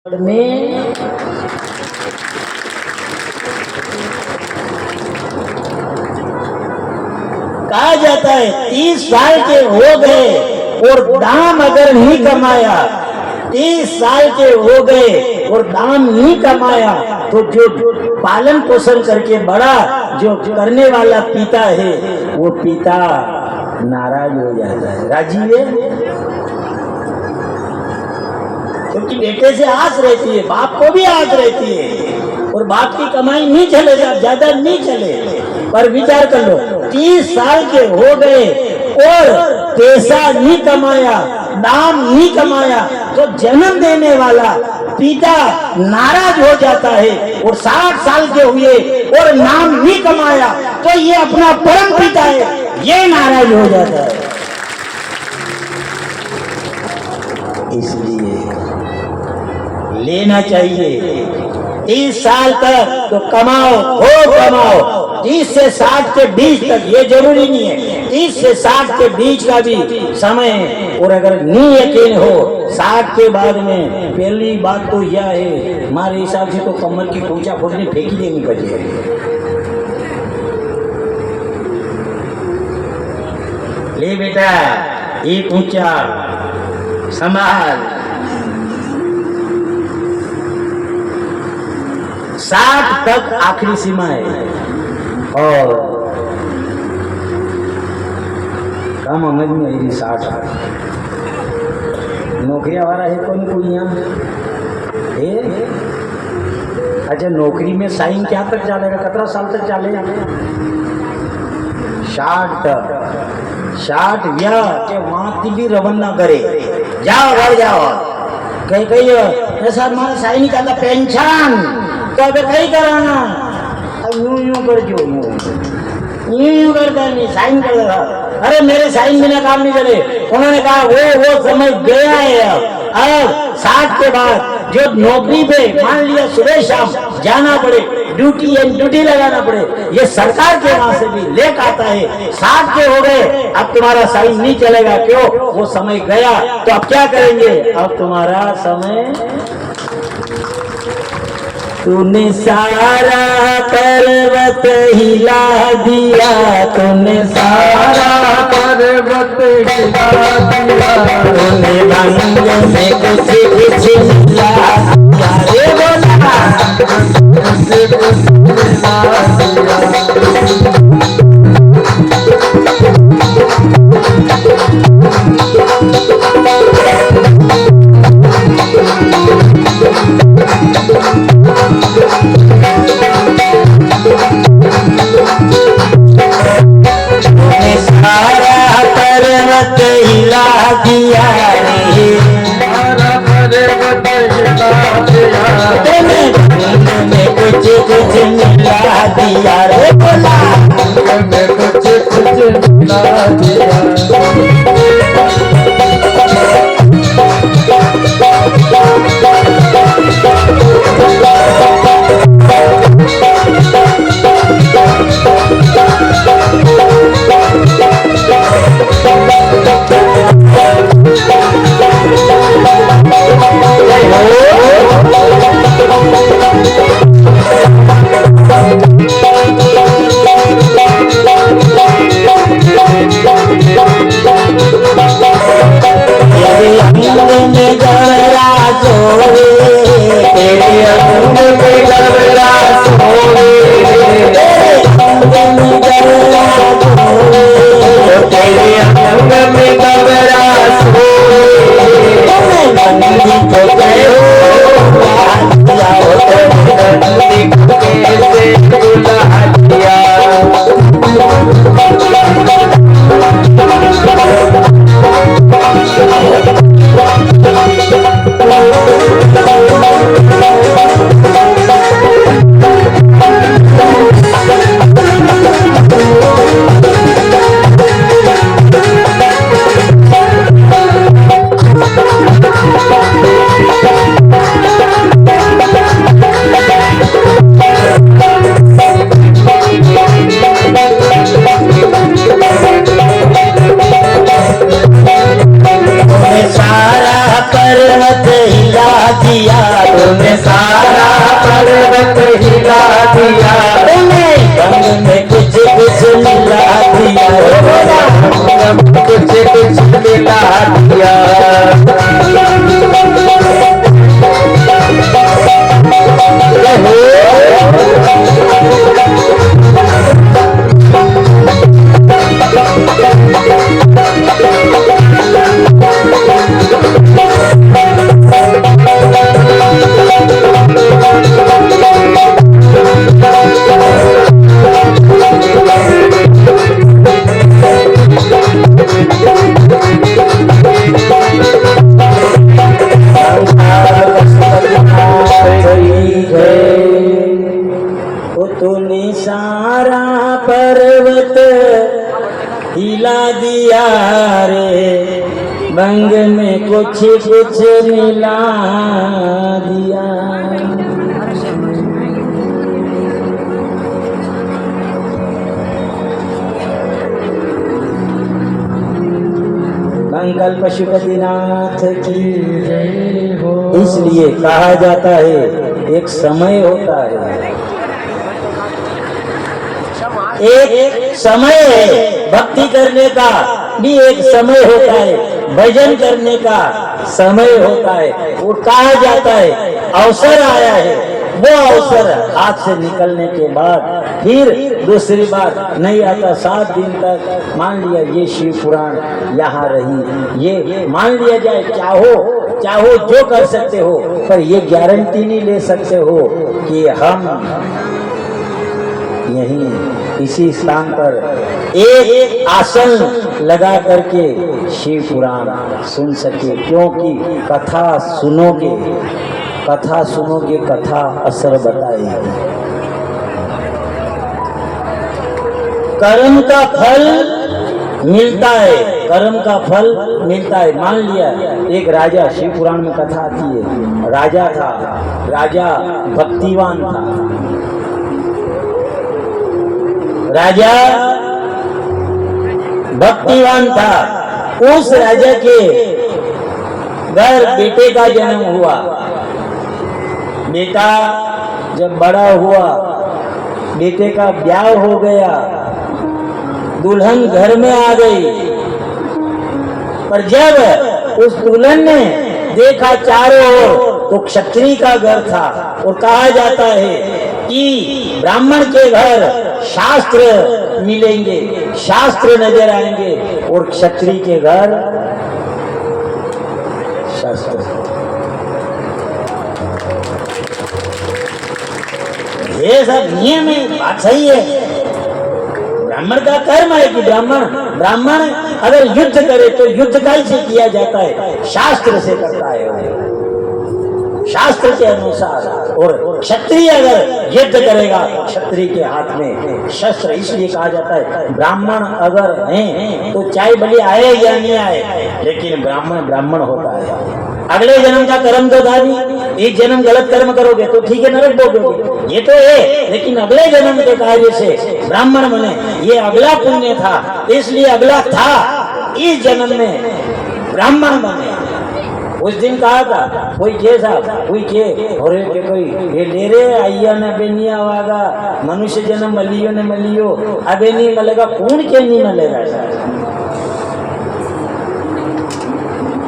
में कहा जाता है 30 साल के हो गए और दाम अगर नहीं कमाया, 30 साल के हो गए और दाम नहीं कमाया तो जो पालन पोषण करके बड़ा जो करने वाला पिता है वो पिता नाराज हो जाता है। राजी है, क्योंकि बेटे से आस रहती है, बाप को भी आस रहती है और बाप की कमाई नहीं चलेगा, ज्यादा नहीं चले। पर विचार कर लो, 30 साल के हो गए और पैसा नहीं कमाया, नाम नहीं कमाया तो जन्म देने वाला पिता नाराज हो जाता है। और 60 साल के हुए और नाम नहीं कमाया तो ये अपना परम पिता है, ये नाराज हो जाता है। इसलिए लेना चाहिए 30 साल तक तो कमाओ, खूब कमाओ। 30 से 60 के बीच तक, ये जरूरी नहीं है, 30 से 60 के बीच का भी समय। और अगर नहीं यकीन हो 60 के बाद में, पहली बात तो यह है हमारे हिसाब से तो कमर की पूजा फूटनी फेंकी देनी पड़ेगी। ले बेटा एक ऊंचा संभाल, 60 तक आखिरी सीमा है। और कम समझ में आई 60 नौकरिया वाला है कोई यहाँ है? अच्छा, नौकरी में साइन क्या तक चलेगा, कितना साल तक चलेगा? 60 तक। 60 या के वहां भी रवाना करे, जाओ घर जाओ, कहीं ऐसा हमारा साइन निकालना पेंशन तो अबे कहीं कराना, अब यूं कर जो यूं करता नहीं, साइन कर देगा। अरे मेरे साइन बिना काम नहीं चले। उन्होंने कहा वो समय गया है। अब 60 के बाद जो नौकरी पे मान लिया सुबह शाम जाना पड़े, ड्यूटी लगाना पड़े, ये सरकार के वहां से भी लेकर आता है। 60 के हो गए, अब तुम्हारा साइन नहीं चलेगा। क्यों? वो समय गया। तो अब क्या करेंगे? अब तुम्हारा समय, तूने सारा पर्वत हिला दिया, तूने सारा पर्वत हिला दिया, तूने रंग में कुछ मिला दिया रे बोला, कुछ मिला दिया। सारा पर्वत हिला दिया रे, सारा पर्वत हिला दिया, तुमने कुछ मिला दिया रे बोला, तुमने कुछ मिला दिया। तूने सारा पर्वत हिला दिया, रंग में कुछ कुछ मिला दिया, कुछ कुछ मिला दिया। तूने सारा पर्वत हिला दिया रे, बंग में कुछ कुछ मिला दिया। मंगल पशुपतिनाथ की जय हो। इसलिए कहा जाता है एक समय होता है, एक समय है भक्ति करने का भी एक समय होता है, भजन करने का समय होता है। वो कहा जाता है अवसर आया है, वो अवसर हाथ से निकलने के बाद फिर दूसरी बार नहीं आता। 7 दिन तक मान लिया ये शिव पुराण यहाँ रही, ये मान लिया जाए। चाहो जो कर सकते हो, पर ये गारंटी नहीं ले सकते हो कि हम यहीं इसी स्थान पर एक आसन लगा करके शिव पुराण सुन सके। क्योंकि कथा सुनोगे, कथा असर बताएगी। कर्म का फल मिलता है, कर्म का फल मिलता है। मान लिया एक राजा, शिव पुराण में कथा आती है, राजा था, राजा भक्तिवान था, राजा भक्तिवान था। उस राजा के घर बेटे का जन्म हुआ। बेटा जब बड़ा हुआ, बेटे का ब्याह हो गया, दुल्हन घर में आ गई। पर जब उस दुल्हन ने देखा चारों ओर, तो क्षत्रिय का घर था। और कहा जाता है कि ब्राह्मण के घर शास्त्र मिलेंगे, शास्त्र नजर आएंगे, और क्षत्रिय के घर शास्त्र। ये सब नियम है, बात सही है। ब्राह्मण का कर्म है कि ब्राह्मण अगर युद्ध करे तो युद्ध कैसे किया जाता है? शास्त्र से करता है, शास्त्र के अनुसार। और क्षत्रिय अगर युद्ध करेगा, क्षत्रिय के हाथ में शस्त्र। इसलिए कहा जाता है ब्राह्मण अगर हैं तो चाहे बलि आए या नहीं आए, लेकिन ब्राह्मण होता है। अगले जन्म का कर्म तो था नहीं। एक जन्म गलत कर्म करोगे तो ठीक है, नरक भोगोगे, ये तो है। लेकिन अगले जन्म के कार्य से ब्राह्मण बने, ये अगला पुण्य था, इसलिए अगला था। इस जन्म में ब्राह्मण बने। उस दिन कहा था कोई के साहब कोई के कोई ये ले रे आइया ने बेनिया वागा मनुष्य जन्म मलियो ने मलियो अबे नहीं मिलेगा। कौन के नहीं मिलेगा?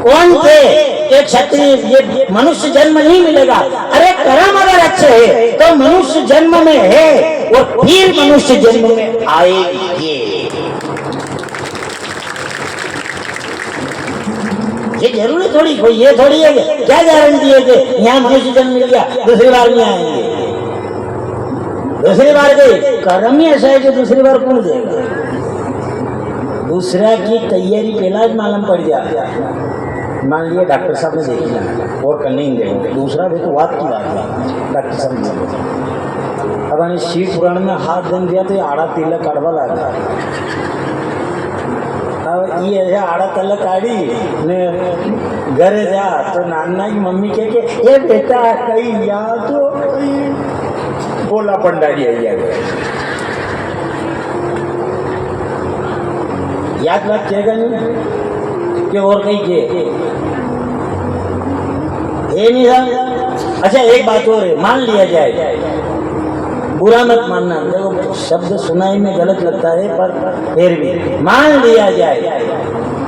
कौन थे कि क्षत्रिय ये मनुष्य जन्म नहीं मिलेगा? अरे कर्म अगर अच्छे है तो मनुष्य जन्म में है, और फिर मनुष्य जन्म में आएगी। ये जरूरी थोड़ी, कोई ये थोड़ी है क्या गारंटी है कि यहाँ मनुष्य जन्म मिल गया दूसरी बार नहीं आएंगे। दूसरी बार गई कर्म ही ऐसा है कि दूसरी बार कौन देगा? दूसरा की तैयारी पहला ही मालूम पड़ जाए। मान लिया डॉक्टर साहब ने देख लिया और कल नहीं देंगे, दूसरा भी तो बात की बात है। डॉक्टर साहब ने अब मैंने शिव पुराण में हाथ दन दिया तो ये आड़ा तिलक काढ़वा लगा। अब ये ऐसे आड़ा तिलक काढ़ी ने घरे जा तो नाना की मम्मी के ये बेटा कहीं या तो बोला पंडारी आई याद बात कहेगा नहीं कि और कहीं के ये नहीं था। अच्छा एक बात और है, मान लिया जाए, बुरा मत मानना, देखो शब्द सुनाई में गलत लगता है पर फिर भी मान लिया जाए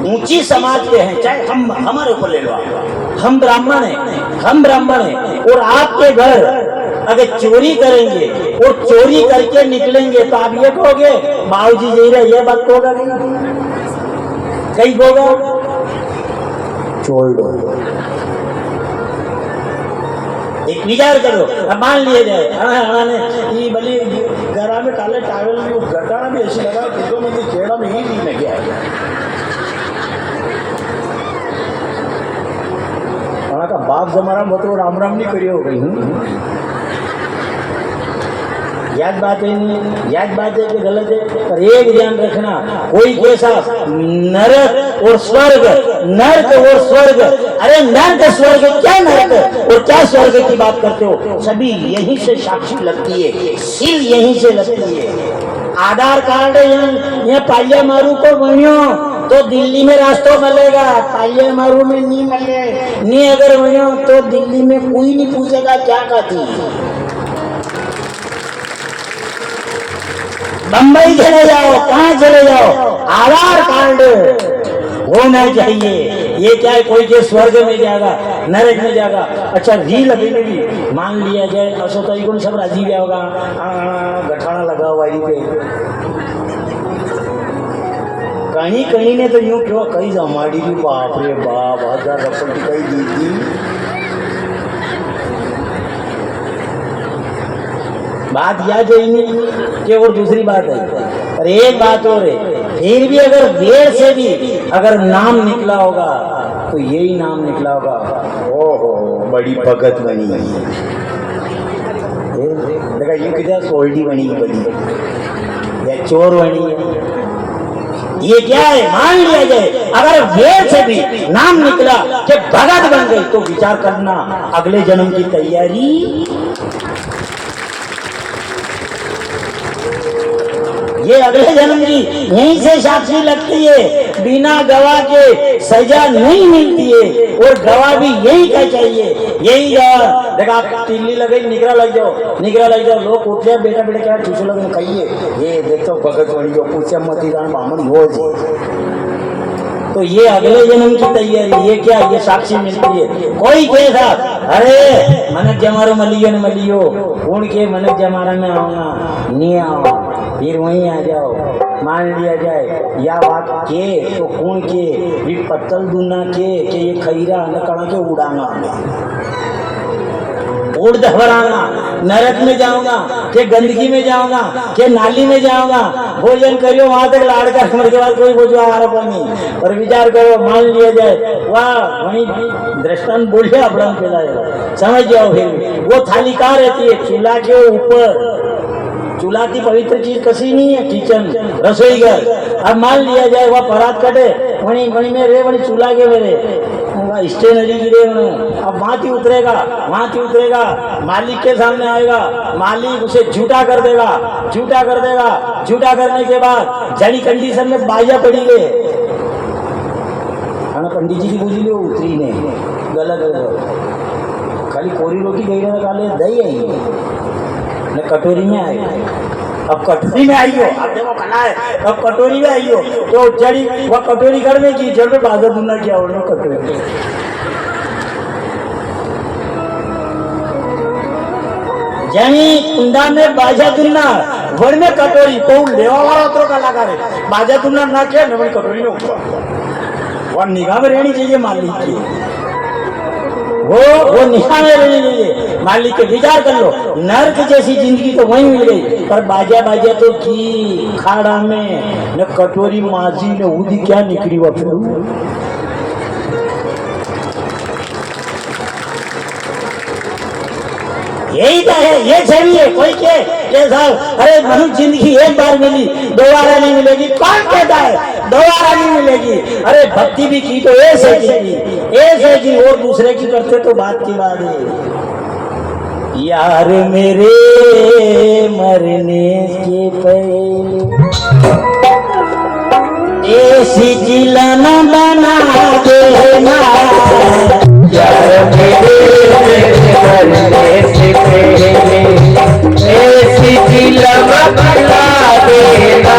ऊंची समाज के हैं, चाहे हम हमारे ऊपर ले लो, हम ब्राह्मण हैं और आपके घर अगर चोरी करेंगे और चोरी करके निकलेंगे तो आप ये कहोगे बाबूजी जी रहे, ये बात कहोगा कहीं कहोगा छोड़ दो। एक विचार करो, अब मान लिया जाए ने भली घरा में काले टावल में घटाना भी ऐसी लगा तो मैं खेड़ा में ही नहीं गया का बाप जमारा मतलब राम राम नहीं करियो हो गई याद बात है कि गलत है, पर एक ध्यान रखना, कोई कैसा नरक और स्वर्ग, अरे नरक स्वर्ग क्या नरक और क्या स्वर्ग की बात करते हो, सभी यहीं से साक्षी लगती है, सील यहीं से लगती है। आधार कार्ड यहाँ पालिया मारू को बनियो तो दिल्ली में रास्ता मिलेगा, पालिया मारू में नहीं मिले, नहीं अगर बनियो तो दिल्ली में कोई नहीं पूछेगा क्या कहती। बंबई चले जाओ, कहाँ चले जाओ, आधार कार्ड होना चाहिए। ये क्या है, कोई के स्वर्ग में जाएगा, नरक में जाएगा। अच्छा रील अभी भी मान लिया जाए, असो तो इनको सब राजी गया होगा, गठाना लगा हुआ पे कहीं ने तो यूं क्यों कहीं हमारी भी बाप रे बाप 1000 रफल की कहीं दी थी। बात याद है नहीं कि और दूसरी बात है, पर एक बात और है, फिर भी अगर देर से भी अगर नाम निकला होगा तो यही नाम निकला होगा, ओहो बड़ी भगत बनी देखा, ये किधर सोल्टी बनी बड़ी या चोर बनी है, ये क्या है, मान लिया जाए अगर देर से भी नाम निकला कि भगत बन गई तो विचार करना अगले जन्म की तैयारी। ये अगले जन्म की यहीं से साक्षी लगती है, बिना गवाह के सजा नहीं मिलती है और गवाह भी यही का चाहिए, यही गवाह। देखा आप तिल्ली लगे निगरा लग जाओ, लोग उठ जाए बेटा क्या ठूसो लगे कहिए, ये देखो भगत बनी जो पूछे मती जान बामन हो तो ये अगले जन्म की तैयारी, ये क्या, ये साक्षी मिलती है। कोई कैसा अरे मनक जमारो मलियो कौन के मनक जमारा में आऊंगा नहीं आऊंगा, फिर वहीं आ जाओ, मान लिया जाए या बात के तो कौन के भी पत्तल दूना के ये खैरा न कड़ा के उड़ाना उड़ धवराना, नरक में जाऊंगा के गंदगी में जाऊंगा के नाली में जाऊंगा, भोजन करियो वहां तक लाड़ कर मर के बाद कोई बोझो आरोप नहीं। और विचार करो, मान लिया जाए वाह वही दृष्टांत बोलिए अपना फैलाएगा, समझ जाओ। फिर वो थाली कहाँ रहती है, चूल्हा के ऊपर। चूल्हा की पवित्र चीज कसी नहीं है, किचन रसोई घर। अब मान लिया जाए वह परात कटे वही में रे वही चूल्हा के मेरे स्टेनरी गिरे, अब वहां ही उतरेगा, मालिक के सामने आएगा, मालिक उसे झूठा कर देगा, झूठा करने के बाद जड़ी कंडीशन में बाजा पड़ी गए पंडित जी की पूजी लो उतरी ने गलत खाली कोरी रोटी गई ना काले दही आई न कटोरी में आई, अब कटोरी में आई हो, अब देखो खाना है, अब कटोरी में आई हो तो जड़ी वह कटोरी घर में की जड़ में बाजा दुना किया उन्होंने कटोरी जनी कुंडा में बाजा दुना वर में कटोरी तो लेवा वाला उतरो कलाकार है, बाजा दुना ना किया न कटोरी में ऊपर वह निगाह में रहनी चाहिए मालिक की, वो निगाह में रहनी चाहिए मालिक के। विचार कर लो, नर्क जैसी जिंदगी तो वहीं मिल गई, पर बाजा तो की खाड़ा में न कटोरी माजी ने उदी क्या निकली वो यही तो है, ये चाहिए। कोई के साहब अरे मनुष्य जिंदगी एक बार मिली दोबारा नहीं मिलेगी, कौन कहता है दोबारा नहीं मिलेगी? अरे भक्ति भी की तो ऐसे की और दूसरे की करते तो बात की बात है। यार मेरे मरने के पहले ऐसी जिलाना बना देना, यार मेरे मरने से पहले ऐसी चिलम खिला देना।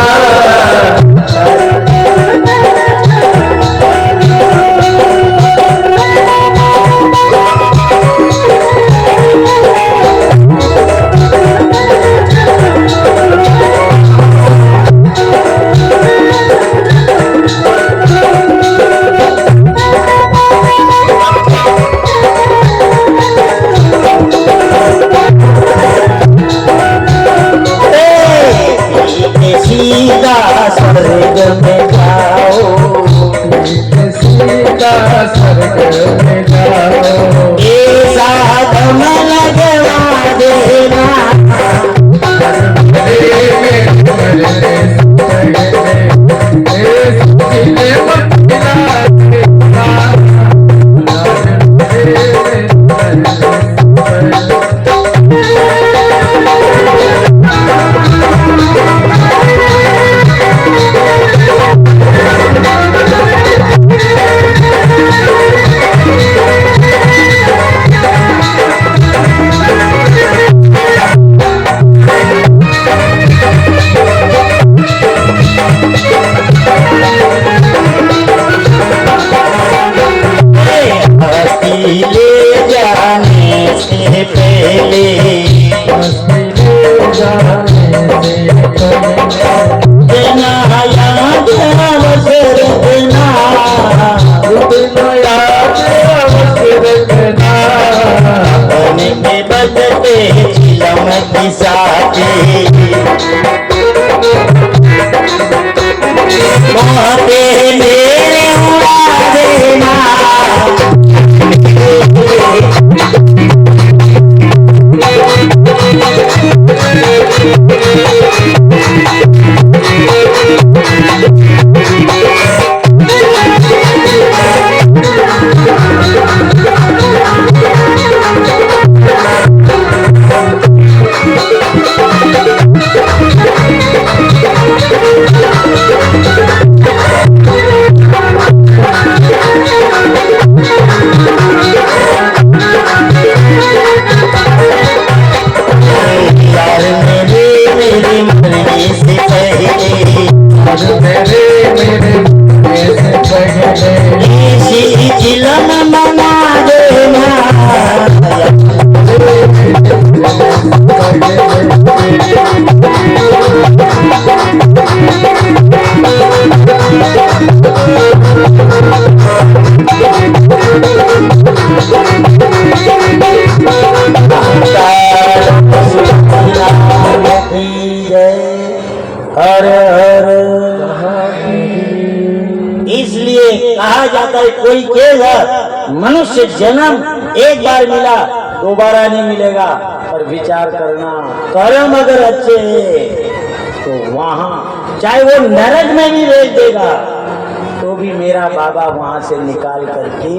सीधा स्वर्ग में जाओ, सीता स्वर्ग में जाओ। ये साधन लगवा देना। ले जाने से पहले देना याद अवसर देना, अपने में बजते चिलम की साथी मोहते मेरे उड़ा देना। हर हर इसलिए कहा जाता है कोई केवल मनुष्य जन्म एक बार मिला दोबारा नहीं मिलेगा। पर विचार करना, कर्म अगर अच्छे हैं तो वहां चाहे वो नरक में भी भेज देगा तो भी मेरा बाबा वहां से निकाल करके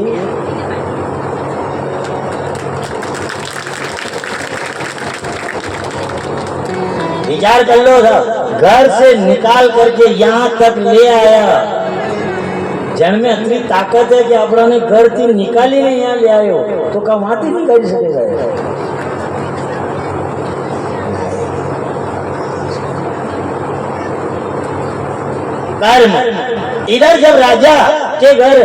विचार कर लो साहब, घर से निकाल करके यहाँ तक ले आया। जन में इतनी ताकत है कि अपने घर थी निकाली नहीं यहाँ ले आयो तो कमाती नहीं कर सकेगा। कर्म इधर जब राजा के घर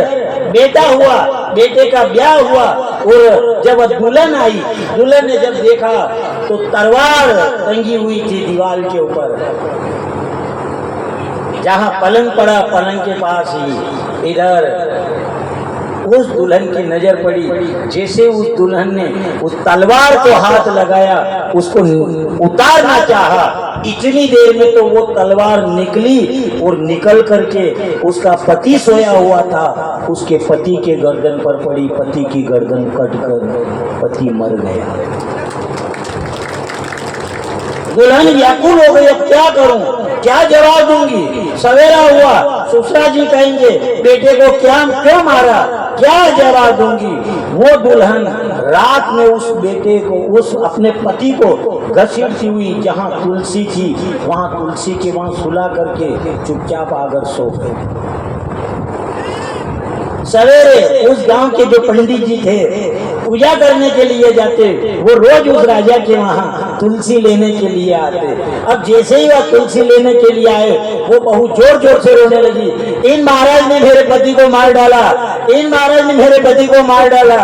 बेटा हुआ, बेटे का ब्याह हुआ और जब दुल्हन आई, दुल्हन ने जब देखा तो तलवार टंगी हुई थी दीवार के ऊपर। जहां पलंग पड़ा पलंग के पास ही इधर उस दुल्हन की नजर पड़ी। जैसे उस दुल्हन ने उस तलवार को हाथ लगाया, उसको उतारना चाहा, इतनी देर में तो वो तलवार निकली और निकल करके उसका पति सोया हुआ था, उसके पति के गर्दन पर पड़ी। पति की गर्दन कटकर पति मर गया। दुल्हन व्याकुल हो गई, अब क्या करूं, क्या जवाब दूंगी। सवेरा हुआ, ससुरा जी कहेंगे बेटे को क्यों मारा, क्या जवाब दूंगी। वो दुल्हन रात में उस बेटे को, उस अपने पति को घसीटती हुई जहां तुलसी थी वहां तुलसी के वहां सुला करके चुपचाप आकर सो गई। सवेरे उस गांव के जो पंडित जी थे पूजा करने के लिए जाते, वो रोज उस राजा के वहाँ तुलसी लेने के लिए आते। अब जैसे ही वह तुलसी लेने के लिए आए, वो बहू जोर जोर से रोने लगी, इन महाराज ने मेरे पति को मार डाला, इन महाराज ने मेरे पति को मार डाला।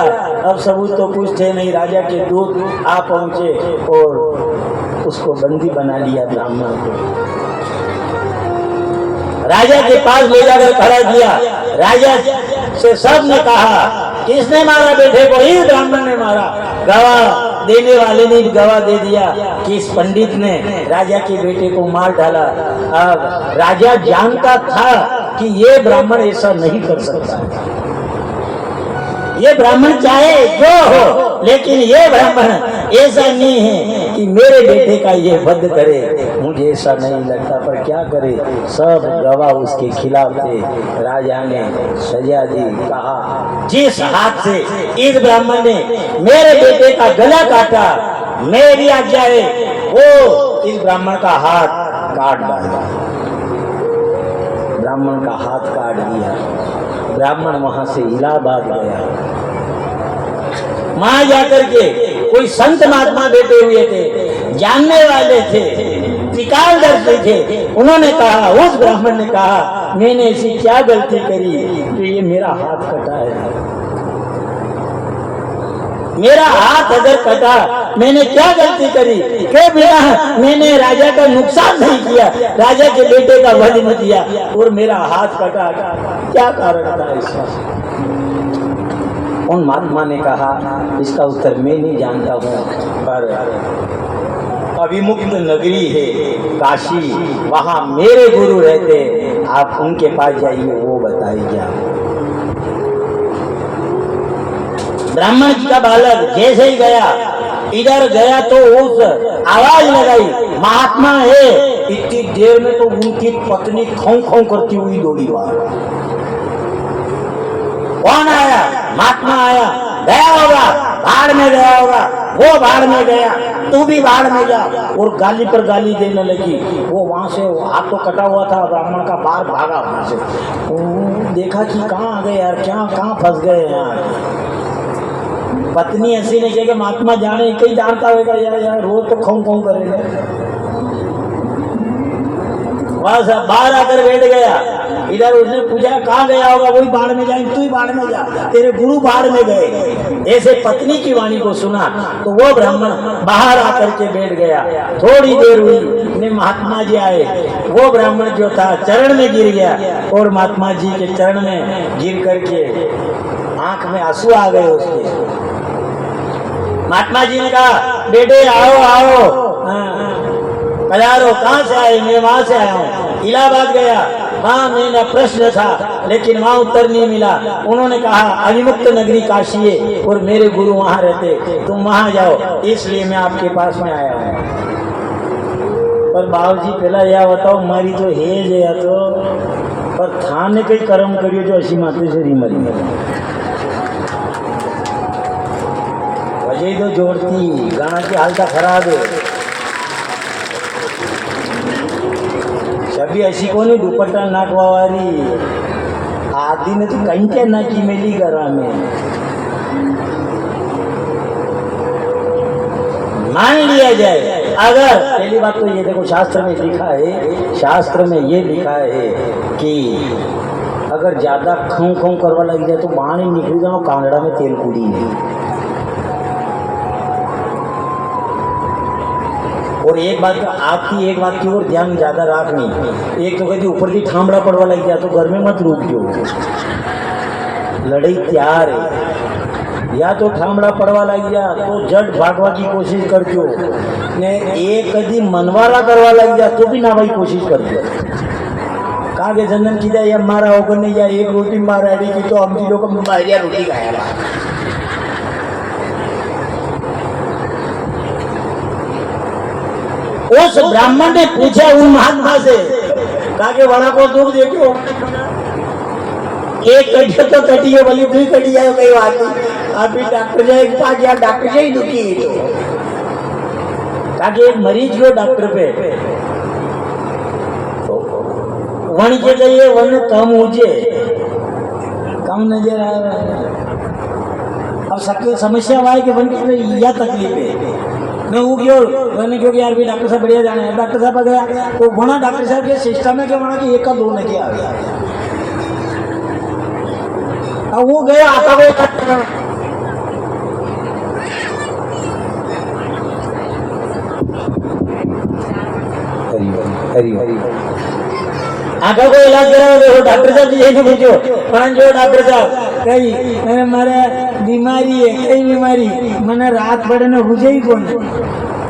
अब सबूत तो कुछ थे नहीं, राजा के दूत आ पहुंचे और उसको बंदी बना लिया ब्राह्मण को। राजा के पास ले जाकर खड़ा किया। राजा से सब ने कहा, किसने मारा बेटे को? ही ब्राह्मण ने मारा। गवाह देने वाले ने गवाह दे दिया कि इस पंडित ने राजा के बेटे को मार डाला। अब राजा जानता था कि ये ब्राह्मण ऐसा नहीं कर सकता, ये ब्राह्मण चाहे जो हो, लेकिन ये ब्राह्मण ऐसा नहीं है कि मेरे बेटे का ये वध करे, मुझे ऐसा नहीं लगता। पर क्या करे, सब गवाह उसके खिलाफ थे। राजा ने सजा दी, कहा जिस हाथ से इस ब्राह्मण ने मेरे बेटे का गला काटा, मेरी आज्ञा है वो इस ब्राह्मण का हाथ काट डाला। ब्राह्मण का हाथ काट दिया। ब्राह्मण वहां से इलाहाबाद गया। वहां जाकर के कोई संत महात्मा बैठे हुए थे, जानने वाले थे, त्रिकालदर्शी थे। उन्होंने कहा, उस ब्राह्मण ने कहा, मैंने ऐसी क्या गलती करी जो ये मेरा हाथ कटा है? मेरा हाथ अगर कटा, मैंने क्या गलती करी? क्यों बेटा, मैंने राजा का नुकसान नहीं किया, राजा के बेटे का वध नहीं किया, और मेरा हाथ कटा, क्या कारण था इसका? उन महात्मा ने कहा, इसका उत्तर मैं नहीं जानता हूँ, पर अभिमुक्त नगरी है काशी, वहाँ मेरे गुरु रहते, आप उनके पास जाइए, वो बताइए। ब्राह्मण जी का बालक जैसे ही गया, इधर गया तो उस आवाज लगाई, महात्मा है। इतनी देर में तो उनकी पत्नी खौं खौं करती हुई दौड़ी बाहर। कौन आया? महात्मा आया। गया होगा, भाड़ में गया होगा, वो भाड़ में गया, तू भी भाड़ में जा। और गाली पर गाली देने लगी। वो वहां से हाथ तो कटा हुआ था ब्राह्मण का, बाहर भागा वहां से। देखा कि कहाँ आ गए यार, क्या कहाँ फंस गए यार। पत्नी ऐसी ने कहा कि महात्मा जाने कहीं जानता होगा यार, रोज तो खौं खौं करेगा। वहां से बाहर आकर बैठ गया। इधर उसने पूछा, कहाँ गया होगा? वही बाढ़ में जाए, तू ही बाढ़ में जा, तेरे गुरु बाढ़ में गए। ऐसे पत्नी की वाणी को सुना तो वो ब्राह्मण बाहर आकर के बैठ गया। थोड़ी देर हुई, महात्मा जी आए। वो ब्राह्मण जो था चरण में गिर गया, और महात्मा जी के चरण में गिर करके आंख में आंसू आ गए उसके। महात्मा जी ने कहा, बेटे आओ आओ, पधारो। कहाँ से आए? मैं वहां से आया हूँ, इलाहाबाद गया, वहाँ मेरा प्रश्न था, लेकिन वहाँ उत्तर नहीं मिला। उन्होंने कहा अभिमुक्त नगरी काशी है और मेरे गुरु वहाँ रहते, तुम वहाँ जाओ, इसलिए मैं आपके पास में आया हूँ। पर बाबूजी पहला यह बताओ, मारी तो हेज है तो, पर थाने कई कर्म करियो जो अशी माते से री मरी वजह तो जोड़ती गाना की हालत खराब है। सभी ऐसी को नहीं दुपट्टा नाकवा वाली, आदि ने तो कहीं क्या नाकी मेली करा में। मान लिया जाए, अगर पहली बात तो ये देखो, शास्त्र में लिखा है, शास्त्र में ये लिखा है कि अगर ज्यादा खौं खौं करवा लग जाए तो बाणी निकल जाओ, कांगड़ा में तेल कूड़ी नहीं। और एक बात आपकी एक बात की ओर ध्यान ज्यादा रखनी, एक तो कहती ऊपर की ठामड़ा पड़वा लग गया तो घर में मत रुक जो, लड़ाई तैयार है। या तो ठामड़ा पड़वा लग गया तो जट भागवा की कोशिश करजो ने, एक कदी मनवारा करवा लग गया तो भी ना भाई कोशिश करजो। कहा के चंदन की जाए मारा होकर नहीं जाए, एक रोटी मारा की तो हम लोग रोटी खाया। उस ब्राह्मण ने पूछा उन महात्मा से, कहा के बड़ा को दुख देखो, एक कटियो तो कटियो बोली, दुई कटी जाए कई बात नहीं, अभी डॉक्टर जाए पास गया, डॉक्टर से ही दुखी है। तो कहा कि एक मरीज गयो डॉक्टर पे, वन के जाइए वन कम ऊंचे, कम नजर आया। अब समस्या आए कि बन के यह तकलीफ है मैं वो क्यों मैंने क्योंकि यार भी डॉक्टर साहब बढ़िया जाना है डॉक्टर साहब आ गया तो बना डॉक्टर साहब के सिस्टम में क्या बना कि एक का दो नहीं आ गया अब वो गया आता वो आखा को इलाज कराओ देखो डॉक्टर साहब जी यही पूछो પણ જો डॉक्टर साहब कई मैंने मारे बीमारी है कई बीमारी मैंने रात पड़े ने बुझे ही कौन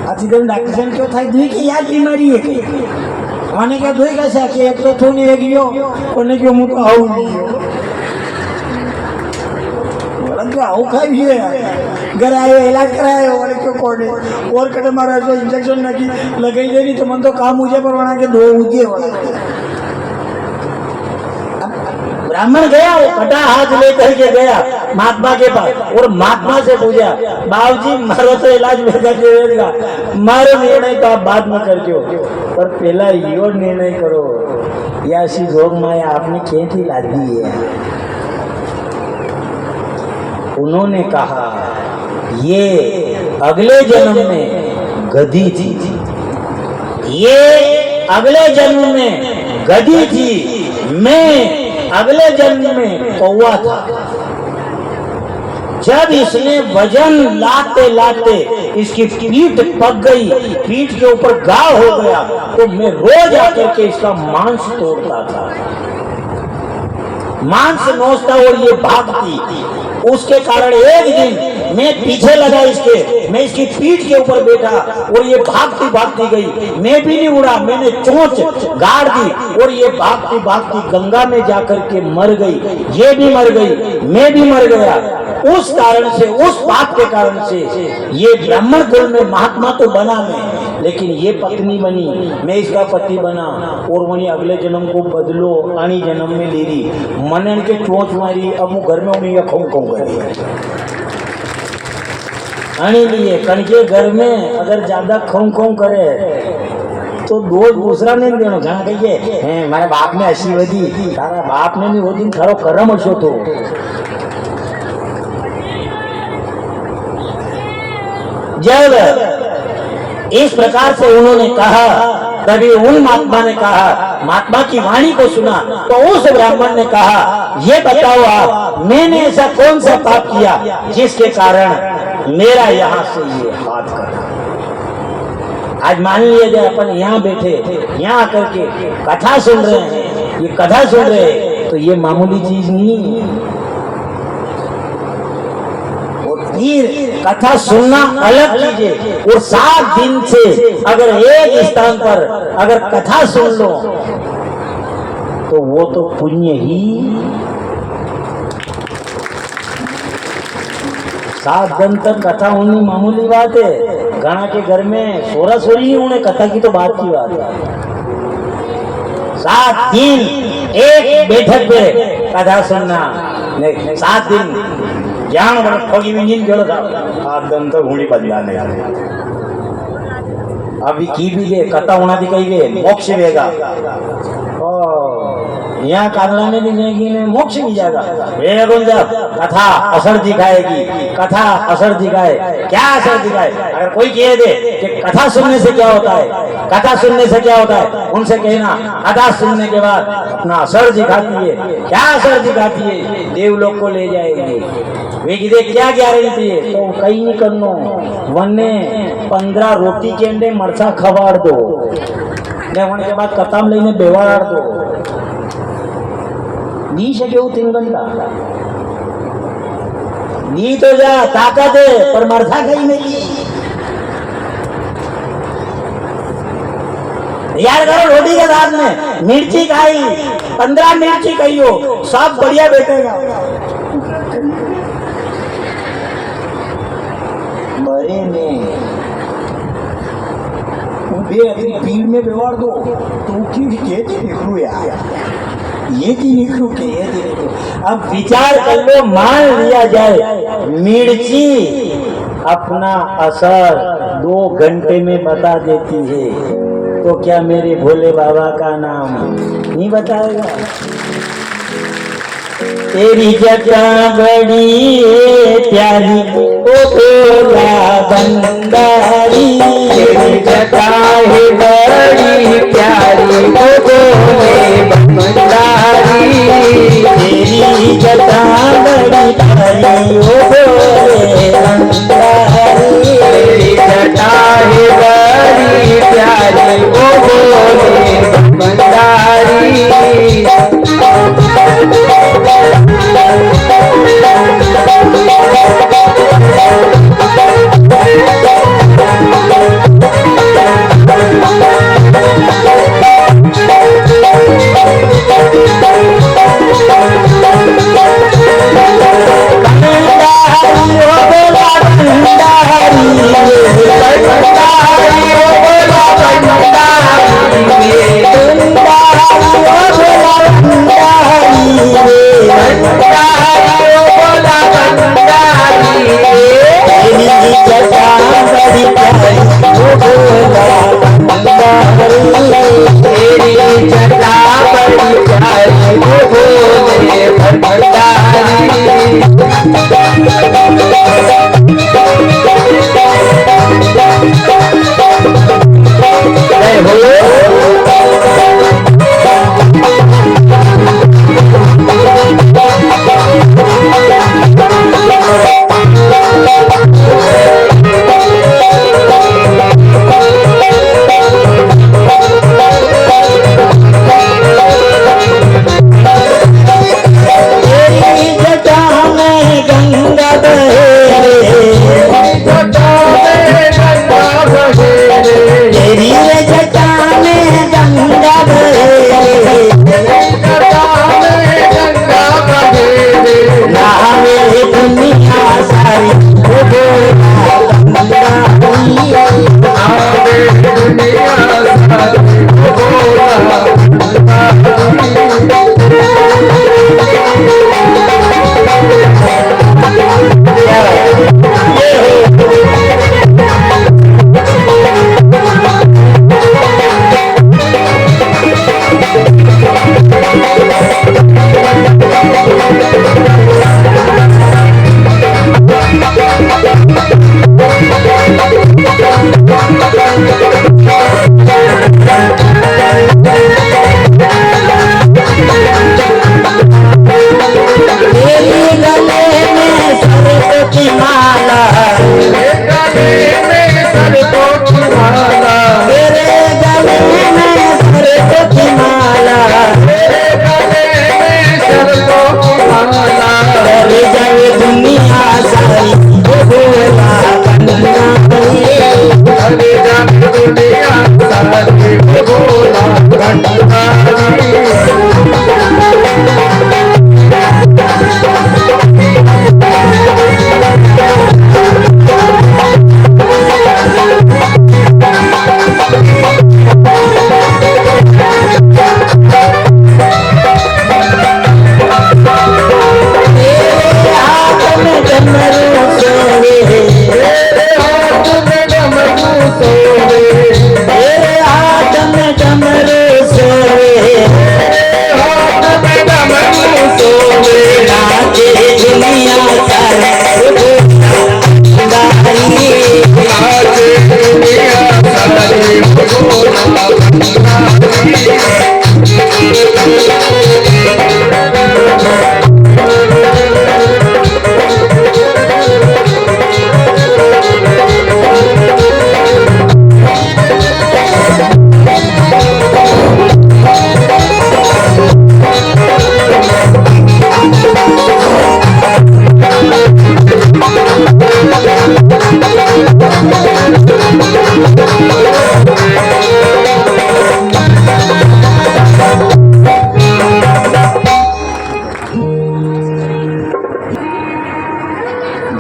आથી તો डॉक्टर साहब क्यों થાય दुई की याद बीमारी है મને क्या दुई कैसा कि एक तो थू नहीं गयो और क्यों मुझे आऊ बोला आऊ खाई है घर आयो इलाज करायो बोले क्यों कोने और कटे मारा जो इंजेक्शन लगी लगाई देनी तो मन तो काम मुझे पर बना के दो उगे ब्राह्मण गया वो कटा हाथ लेकर के गया महात्मा के पास और महात्मा से पूछा बाबूजी मारो तो इलाज भेजा मारो निर्णय तो आप बाद में करजो पर पहला यो निर्णय करो या ऐसी रोग माया आपने खेती ला दी है उन्होंने कहा ये अगले जन्म में गधी थी ये अगले जन्म में गधी थी मैं अगले जन्म में कौवा था जब इसने वजन लाते लाते इसकी पीठ पक गई पीठ के ऊपर घाव हो गया तो मैं रोज आकर के इसका मांस तोड़ता था मांस नोचता और ये भागती उसके कारण एक दिन मैं पीछे लगा इसके मैं इसकी पीठ के ऊपर बैठा और ये भागती भागती गई मैं भी नहीं उड़ा मैंने चोंच गाड़ दी और ये भागती भागती गंगा में जाकर के मर गई ये भी मर गई मैं भी मर गया उस कारण से उस बात के कारण से ये ब्राह्मण कुल में महात्मा तो बना मैं लेकिन ये पत्नी बनी मैं इसका पति बना और वही अगले जन्म को बदलो आनी जन्म में ले ली मन के चोंच मारी अब वो घर में उन्हें खो खो करे आने लिए कण के घर में अगर ज्यादा खो खो करे तो दोष दूसरा नहीं देना घना कहिए मारे बाप ने ऐसी वधी तारा बाप ने नहीं वो दिन खरो करम हशो तो जब इस प्रकार से उन्होंने कहा तभी उन महात्मा ने कहा महात्मा की वाणी को सुना तो उस ब्राह्मण ने कहा ये बताओ आप मैंने ऐसा कौन सा पाप किया जिसके कारण मेरा यहाँ से ये हाथ कटा आज मान लीजिए अपन यहाँ बैठे यहाँ आकर के कथा सुन रहे हैं ये कथा सुन रहे हैं तो ये मामूली चीज नहीं फिर कथा सुनना अलग चीज है और 7 दिन से अगर एक स्थान पर अगर कथा सुन लो तो वो तो पुण्य ही 7 दिन तक कथा होनी मामूली बात है घना के घर में सोरा सोरी नहीं होने कथा की तो बात की बात है 7 दिन एक बैठक पे कथा सुनना 7 दिन ज्ञान वर्ष खोगी विंजिन गेलो था आदम तो घोड़ी बदला नहीं अभी की भी दे कथा होना दी कही वे मोक्ष वेगा यहाँ कानड़ा में नहीं ने मोक्ष नहीं जाएगा ये कौन जा कथा असर दिखाएगी कथा असर दिखाए क्या असर दिखाए अगर कोई कह दे कि कथा सुनने से क्या होता है कथा सुनने से क्या होता है उनसे कहना कथा सुनने के बाद अपना असर दिखाती है क्या असर दिखाती है देवलोक को ले जाएगी वे किधे क्या गारंटी है तो कहीं नहीं करनो वने 15 रोटी के अंडे मरचा खवाड़ दो ने वने के बाद कथाम लेने बेवाड़ दो दी सके वो 3 घंटा दी तो जा ताकत है पर मरथा कहीं नहीं यार करो रोटी के साथ में मिर्ची खाई 15 मिर्ची खाइयो सब बढ़िया बैठेगा मरे में भीड़ में व्यवहार दो तो ये निकलू यार ये की निकलू के ये निकलू अब विचार कर लो मान लिया जाए मिर्ची अपना असर 2 घंटे में बता देती है तो क्या मेरे भोले बाबा का नाम नहीं बताएगा तेरी जटा बड़ी प्यारी ओ भोला भंडारी, तेरी जटा है बड़ी प्यारी ओ भोले भंडारी, तेरी जटा बड़ी प्यारी ओ भोले भंडारी, तेरी जटा है बड़ी प्यारी ओ भोले भंडारी।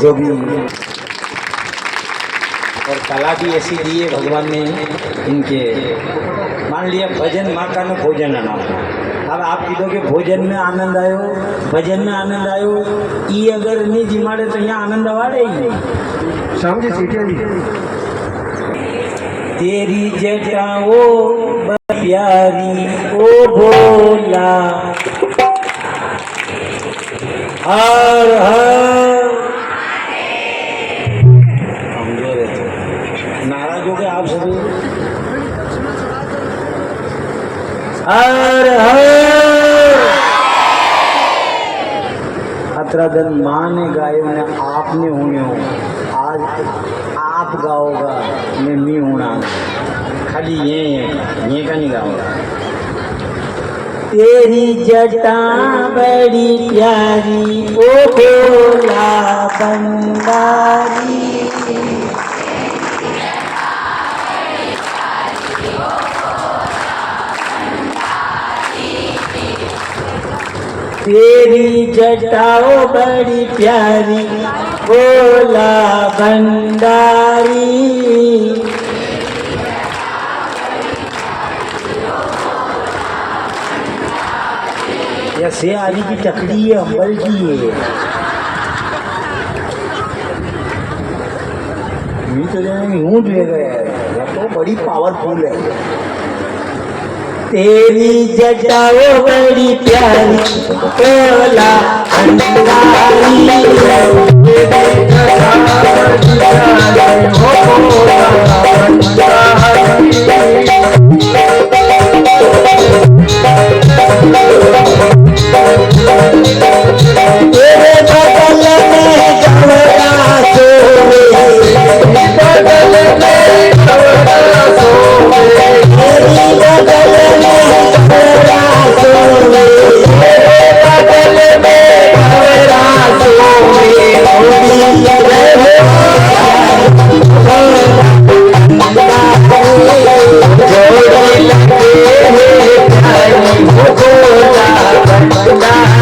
जो भी और कला भी ऐसी दी है भगवान ने इनके। मान लिया भजन माँ का न भोजन नाम। अब आप कीधो भोजन में आनंद आयो, भजन में आनंद आयो, ये अगर नहीं जिमाड़े तो यहाँ आनंद आवाड़े ही नहीं। समझे सीखे तेरी जटाओ प्यारी ओ भोला, हर हर कमजोर है तो नाराज हो गए आप सभी। हर हर अतराधन माँ ने गायो ने आपने होने हो, आज आप गाओगा मैं मी होना, खाली ये का नहीं गाओगा। तेरी जटा बड़ी प्यारी ओ भोला भंडारी, तेरी जटाओ बड़ी प्यारी भोला भंडारी, से आदि की टकड़ी है, अम्बल की है। तो ऊँट ले गए, तो बड़ी पावरफुल है। तेरी जटाओ बड़ी प्यारी भोला भंडारी, तेरे बगल में गवरा सोवे, बगल में गवरा सोवे, तेरी बगल में गवरा सोवे, तेरे बगल में गवरा सोवे, जोड़ी लगे प्यारी भोला भंडारी।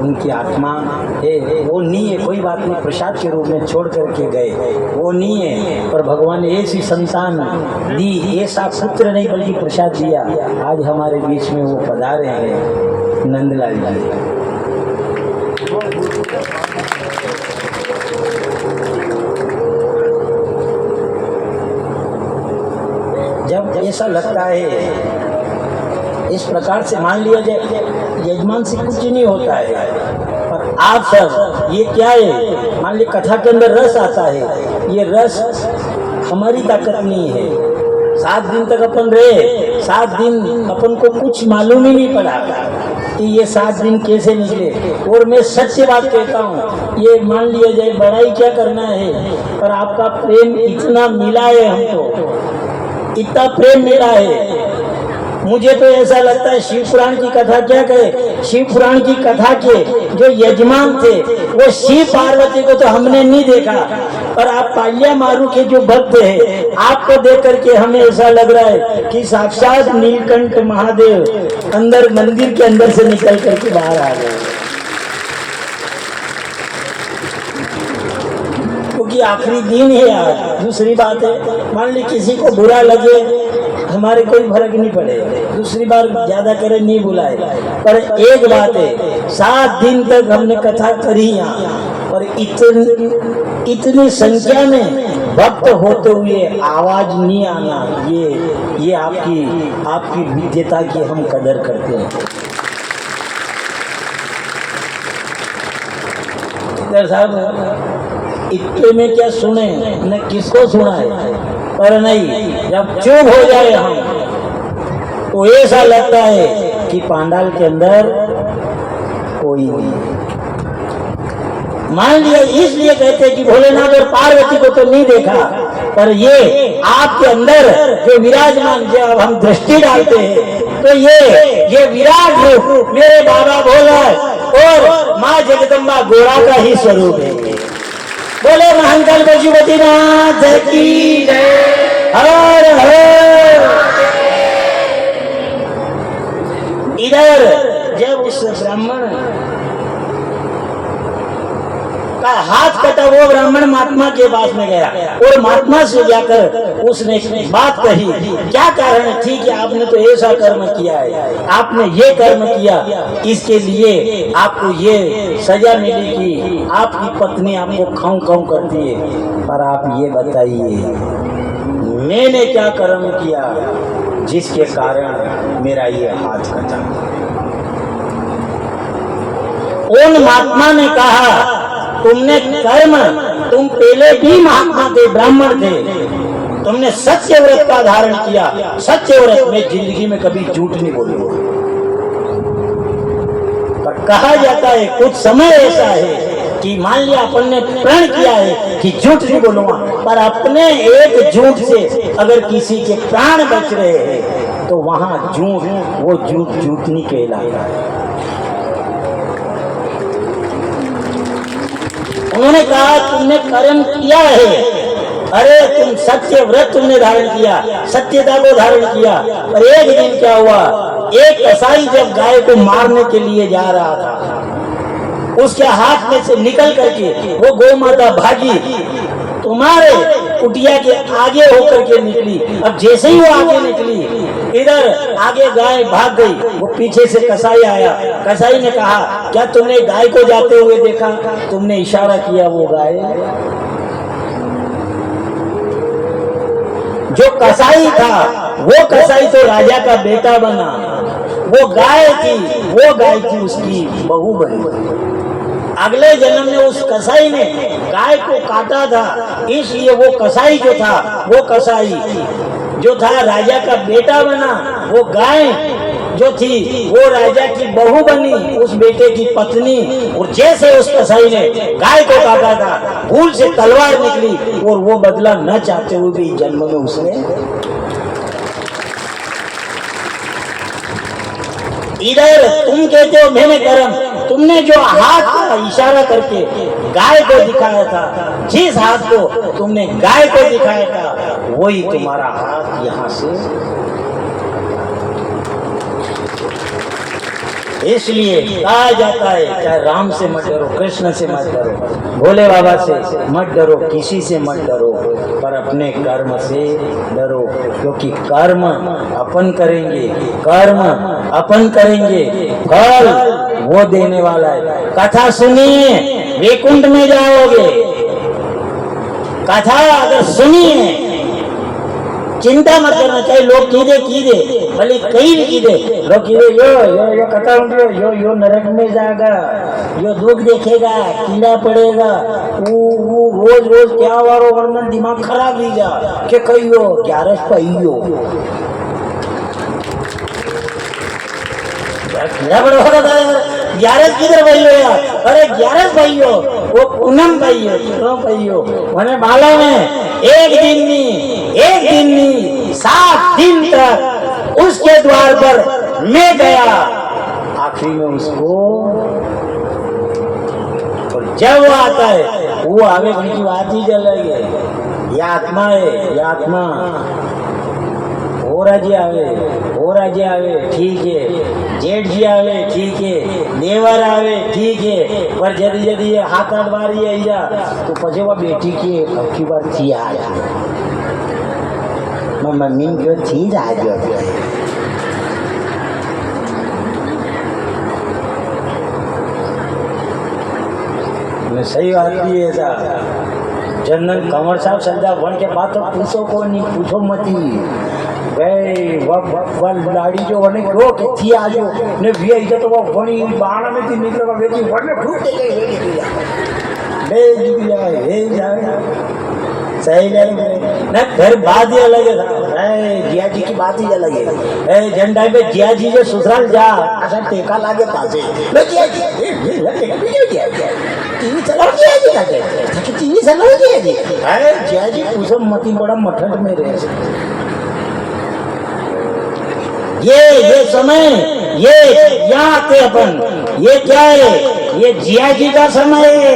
उनकी आत्मा है वो नहीं है, कोई बात नहीं, प्रसाद के रूप में छोड़ करके गए, वो नहीं है, पर भगवान ने ऐसी संतान दी, ऐसा पुत्र नहीं बल्कि प्रसाद दिया। आज हमारे बीच में वो पधारे हैं नंदलाल जी। जब ऐसा लगता है इस प्रकार से मान लिया जाए यजमान से कुछ नहीं होता है, पर आप सब ये क्या है, मान ली कथा के अंदर रस आता है, ये रस हमारी ताकत नहीं है। 7 दिन तक अपन रहे, 7 दिन अपन को कुछ मालूम ही नहीं पड़ा कि ये 7 दिन कैसे निकले। और मैं सच्ची बात कहता हूँ, ये मान लिया जाए बड़ाई क्या करना है, पर आपका प्रेम इतना मिला है, हमको इतना प्रेम मिला है। मुझे तो ऐसा लगता है शिव पुराण की कथा क्या कहे, शिव पुराण की कथा के जो यजमान थे वो शिव पार्वती को तो हमने नहीं देखा, पर आप पालिया मारू के जो भक्त हैं, आपको देख करके हमें ऐसा लग रहा है कि साक्षात नीलकंठ महादेव अंदर मंदिर के अंदर से निकल करके बाहर आ गए। क्योंकि आखिरी दिन है यार। दूसरी बात है, मान ली किसी को बुरा लगे, हमारे कोई फर्क नहीं पड़े, दूसरी बार ज्यादा करे नहीं बुलाए, पर एक बात है, 7 दिन तक हमने कथा करी यहाँ, और इतनी संख्या में भक्त होते हुए आवाज नहीं आना, ये आपकी विद्यता की हम कदर करते हैं। साहब इतने में क्या सुने, न किसको सुना है, पर नहीं, जब चुप हो जाए हम तो ऐसा लगता है कि पांडाल के अंदर कोई नहीं। मान लिया, इसलिए कहते हैं कि भोलेनाथ और पार्वती को तो नहीं देखा, पर ये आपके अंदर जो विराजमान, जब हम दृष्टि डालते हैं तो ये विराट रूप मेरे बाबा भोला और माँ जगदम्बा गोरा का ही स्वरूप है। बोले महाकाल पशुपतिनाथ की जय, हर हर। इधर जब उस ब्राह्मण का हाथ कटा, वो ब्राह्मण महात्मा के पास में गया और महात्मा से जाकर उसने बात कही, क्या कारण है, ठीक है आपने तो ऐसा कर्म किया है, आपने ये कर्म किया, इसके लिए आपको ये सजा मिलेगी, आपकी पत्नी आपको खाऊं खाऊं करती है, पर आप ये बताइए मैंने क्या कर्म किया जिसके कारण मेरा ये हाथ कटा। उन महात्मा ने कहा, तुमने कर्म, तुम पहले भी महात्मा थे, ब्राह्मण थे, तुमने सत्य व्रत का धारण किया, सत्य व्रत में जिंदगी में कभी झूठ नहीं बोले। पर कहा जाता है कुछ समय ऐसा है कि मान लिया अपन ने प्रण किया है कि झूठ नहीं बोलूंगा, पर अपने एक झूठ से अगर किसी के प्राण बच रहे हैं तो वहां झूठ, वो झूठ नहीं कहलाता। उन्होंने कहा तुमने कर्म किया है, अरे तुम सत्य व्रत तुमने धारण किया, सत्यता को धारण किया, पर एक दिन क्या हुआ, एक कसाई जब गाय को मारने के लिए जा रहा था, उसके हाथ में से निकल करके वो गौ माता भागी, तुम्हारे कुटिया के आगे होकर के निकली। अब जैसे ही वो आगे निकली, इधर आगे गाय भाग गई, वो पीछे से कसाई आया। कसाई ने कहा, क्या तुमने गाय को जाते हुए देखा? तुमने इशारा किया, वो गाय। जो कसाई था वो कसाई तो राजा का बेटा बना, वो गाय थी उसकी बहू बनी। अगले जन्म में उस कसाई ने गाय को काटा था, इसलिए वो कसाई जो था, वो कसाई जो था राजा का बेटा बना, वो गाय जो थी वो राजा की बहू बनी, उस बेटे की पत्नी। और जैसे उस कसाई ने गाय को काटा था, भूल से तलवार निकली और वो बदला न चाहते हुए भी जन्म में उसने। इधर तुम कहते हो मैंने कर्म, तुमने जो हाथ का इशारा करके गाय को दिखाया था, जिस हाथ को तुमने गाय को दिखाया था, वही तुम्हारा हाथ यहाँ से। इसलिए कहा जाता है चाहे राम से मत डरो, कृष्ण से मत डरो, भोले बाबा से मत डरो, किसी से मत डरो, पर अपने कर्म से डरो, क्योंकि कर्म अपन करेंगे, कर्म अपन करेंगे, फल वो देने वाला है। कथा सुनिए, वैकुंठ में जाओगे। कथा अगर सुनिए चिंता मत करना, चाहे लोग कीदे भले कहीं भी कीदे, लोग कीदे यो कथा यो नरक में जाएगा, यो दुख देखेगा, कीड़ा पड़ेगा, वो रोज क्या वारो वर्णन दिमाग खराब ली जा के कहियो 11 पहियो कीड़ा पड़ेगा था 11 किधर भाइयो यार, अरे 11 भाइयो वो पूनम भाइयो क्यों भाइयो मैंने मालूम है एक दिन नहीं 7 दिन तक उसके द्वार पर मैं गया, आखिरी में उसको और जब वो आता है वो आगे उनकी बात ही चल रही है, ये आत्मा है, ये आत्मा हो राजी आवे ठीक है, जेठ जी आवे ठीक है, देवर आवे ठीक है, पर जल्दी ये हाथ आठ बारी आई जा तो पछे वो बेटी की अबकी बार थी आ जा मम्मी जो थी जा जो मैं सही बात की है ऐसा जनरल कंवर साहब सजा वन के बाद तो पूछो को नहीं, पूछो मती भाई वह लाड़ी जो वने क्यों कि थी आजो ने भी आई तो वो वनी बाण में थी निकल का बेटी वने फूट दे गई हे जाए सही ले ना घर बात ही अलग है, जिया जी की बात ही अलग है, झंडा पे जिया जी जो ससुराल जा ऐसा टेका लागे पासे लो जिया जी टीवी चलाओ जिया जी का के टीवी चलाओ जिया जी, अरे जिया जी पूछो मती बड़ा मठट में रहे ये समय ये यहाँ आते अपन, ये क्या है, ये जिया जी का समय है,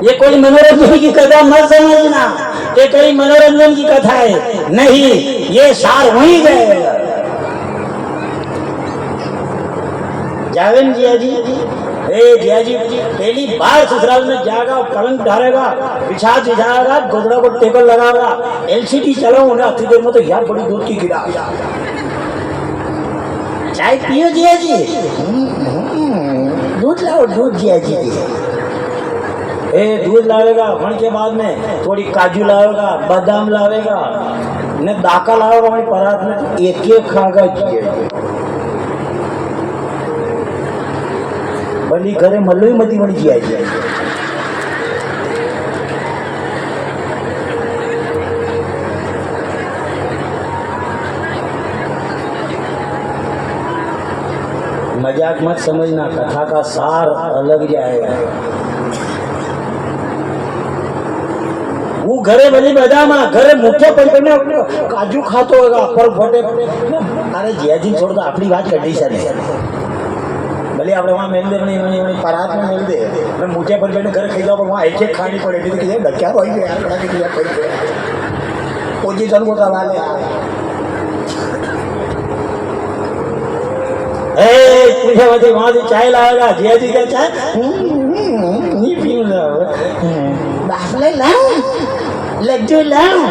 ये कोई मनोरंजन की कथा मत समझना कि कोई मनोरंजन की कथा है, नहीं ये सार वहीं जाएगा। जावेन जिया जी जिया जी पहली बार ससुराल में जाएगा, पलंग ढारेगा, बिछाएगा, गोदड़ा को टेबल लगाएगा, एलसीडी चलाओ उन्हें अति देर में तो यार बड़ी दूध की गिरा चाय पियो जिया जी, दूध लाओ दूध जिया जी दूध लावेगा, वहाँ के बाद में थोड़ी काजू लावेगा, बादाम लावेगा, ने दाका लावेगा, वही परात में एक खागा जिया भली घरे मल्लो मती बड़ी जिया जी मजाक मत समझना, कथा का सार अलग जाएगा। वो घरे भली बदामा घरे मुख्य परिवार में काजू खातो होगा पर फोटे अरे जियाजी छोड़ दो अपनी बात कर दी सर भले आप वहाँ मिल दे नहीं परात में मिल दे मैं मुख्य परिवार में घर खाई जाओ वहाँ एक खानी पड़ेगी तो किसी धक्या हो ही यार बड़ा किसी पोजीशन को करवा ले तुझे वजह वहाँ से चाय लाएगा जिया जी क्या चाय नहीं पीऊंगा बाफले लाऊं लड्डू लाऊं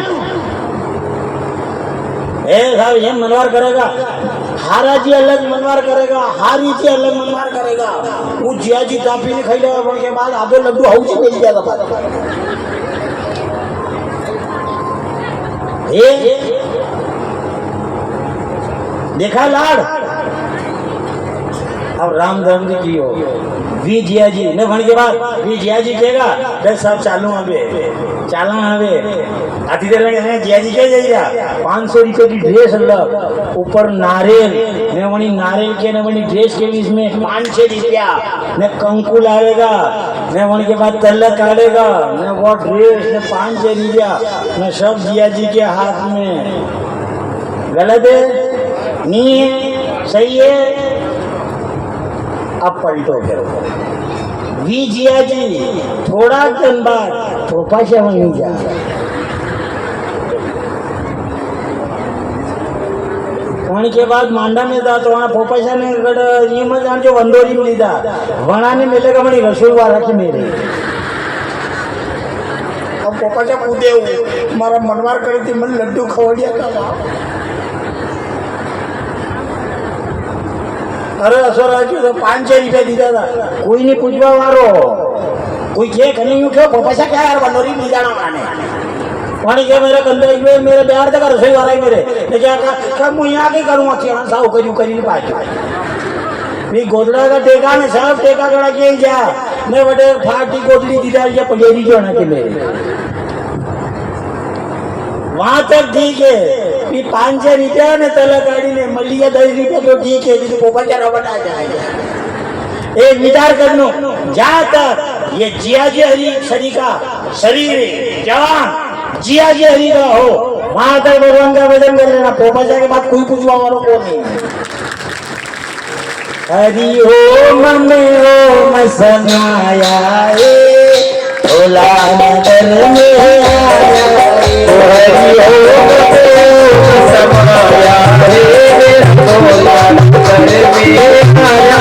साहब ये मनवार करेगा, हारा जी अलग मनवार करेगा, हारी जी अलग मनवार करेगा, वो जिया जी काफी नहीं खाई जाएगा के बाद आधो लड्डू हाउ जी मिल जाएगा देखा लाड़ अब राम धर्म जी की हो वी जिया जी ने भण के बाद वी जिया जी कहेगा बे सब चालू आवे आती देर लगे जिया जी क्या जाइएगा 500 रुपये की ड्रेस अलग ऊपर नारियल ने वही नारियल के ने वही ड्रेस के बीच में 500 रुपया ने कंकु लावेगा ने वही के बाद तल्लक काटेगा ने वो ड्रेस ने 500 रुपया ने सब जिया जी के हाथ में। गलत है नहीं है सही है अब पलटो करो वी जिया जी थोड़ा दिन बाद थोपा से वहीं जा वहाँ के बाद मांडा में था तो वहाँ पोपैसा ने ये मत जान जो वंदोरी में लीधा वहाँ ने मिलेगा मनी रसोई वाला के मेरे अब पोपैसा कूदे मारा मनवार करी थी मन लड्डू खवड़िया का अरे असर तो 500 रुपया दीदा था कोई नहीं पूछवा वारो कोई के नहीं क्यों पैसा क्या यार बनोरी नहीं जाना माने पानी के मेरे कंधे में मेरे बिहार तक रसोई वाला ही मेरे ने क्या कहा मैं यहाँ के करूँगा चिड़ा साहु करी नहीं पाए मी गोदड़ा का टेका ने सब टेका करा के जा मैं बड़े फाटी गोदड़ी दीदा या पलेरी जो ना के मेरे वहां तक ठीक है कि 500 रुपया ने तला गाड़ी ने मलिया 10 रुपया तो ठीक है जिसे पोपा क्या बना जाएगा एक विचार कर लो जहां तक ये जियाजी हरी शरीर जवान जियाजी हरी का हो वहां तक भगवान का भजन कर लेना पोपा के बाद कोई पूछवा वालों को नहीं हरि ओम में ओम समाया रे भोला नगर में आया हरि ओम समाया रे भोला नगर में आया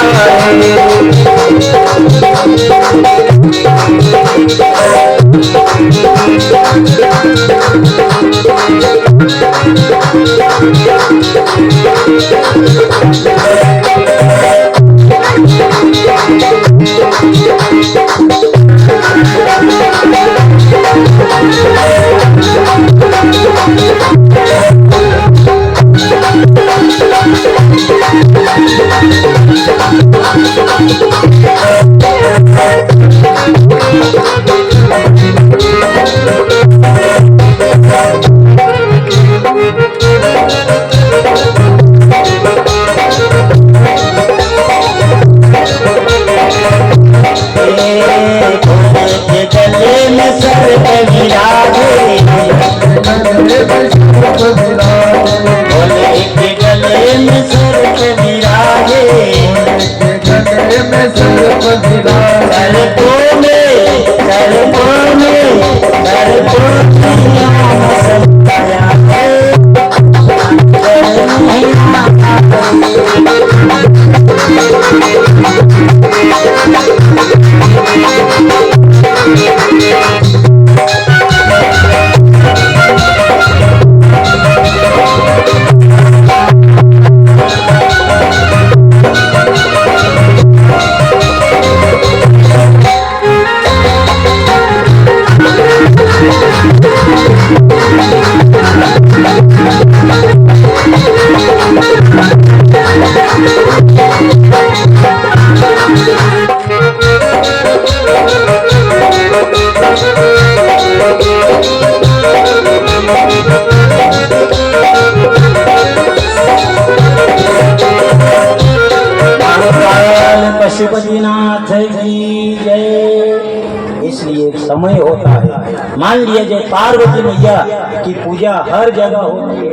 पशुपतिनाथ की जय। इसलिए एक समय होता है, मान लिया जाए पार्वती मैया की पूजा हर जगह होती है।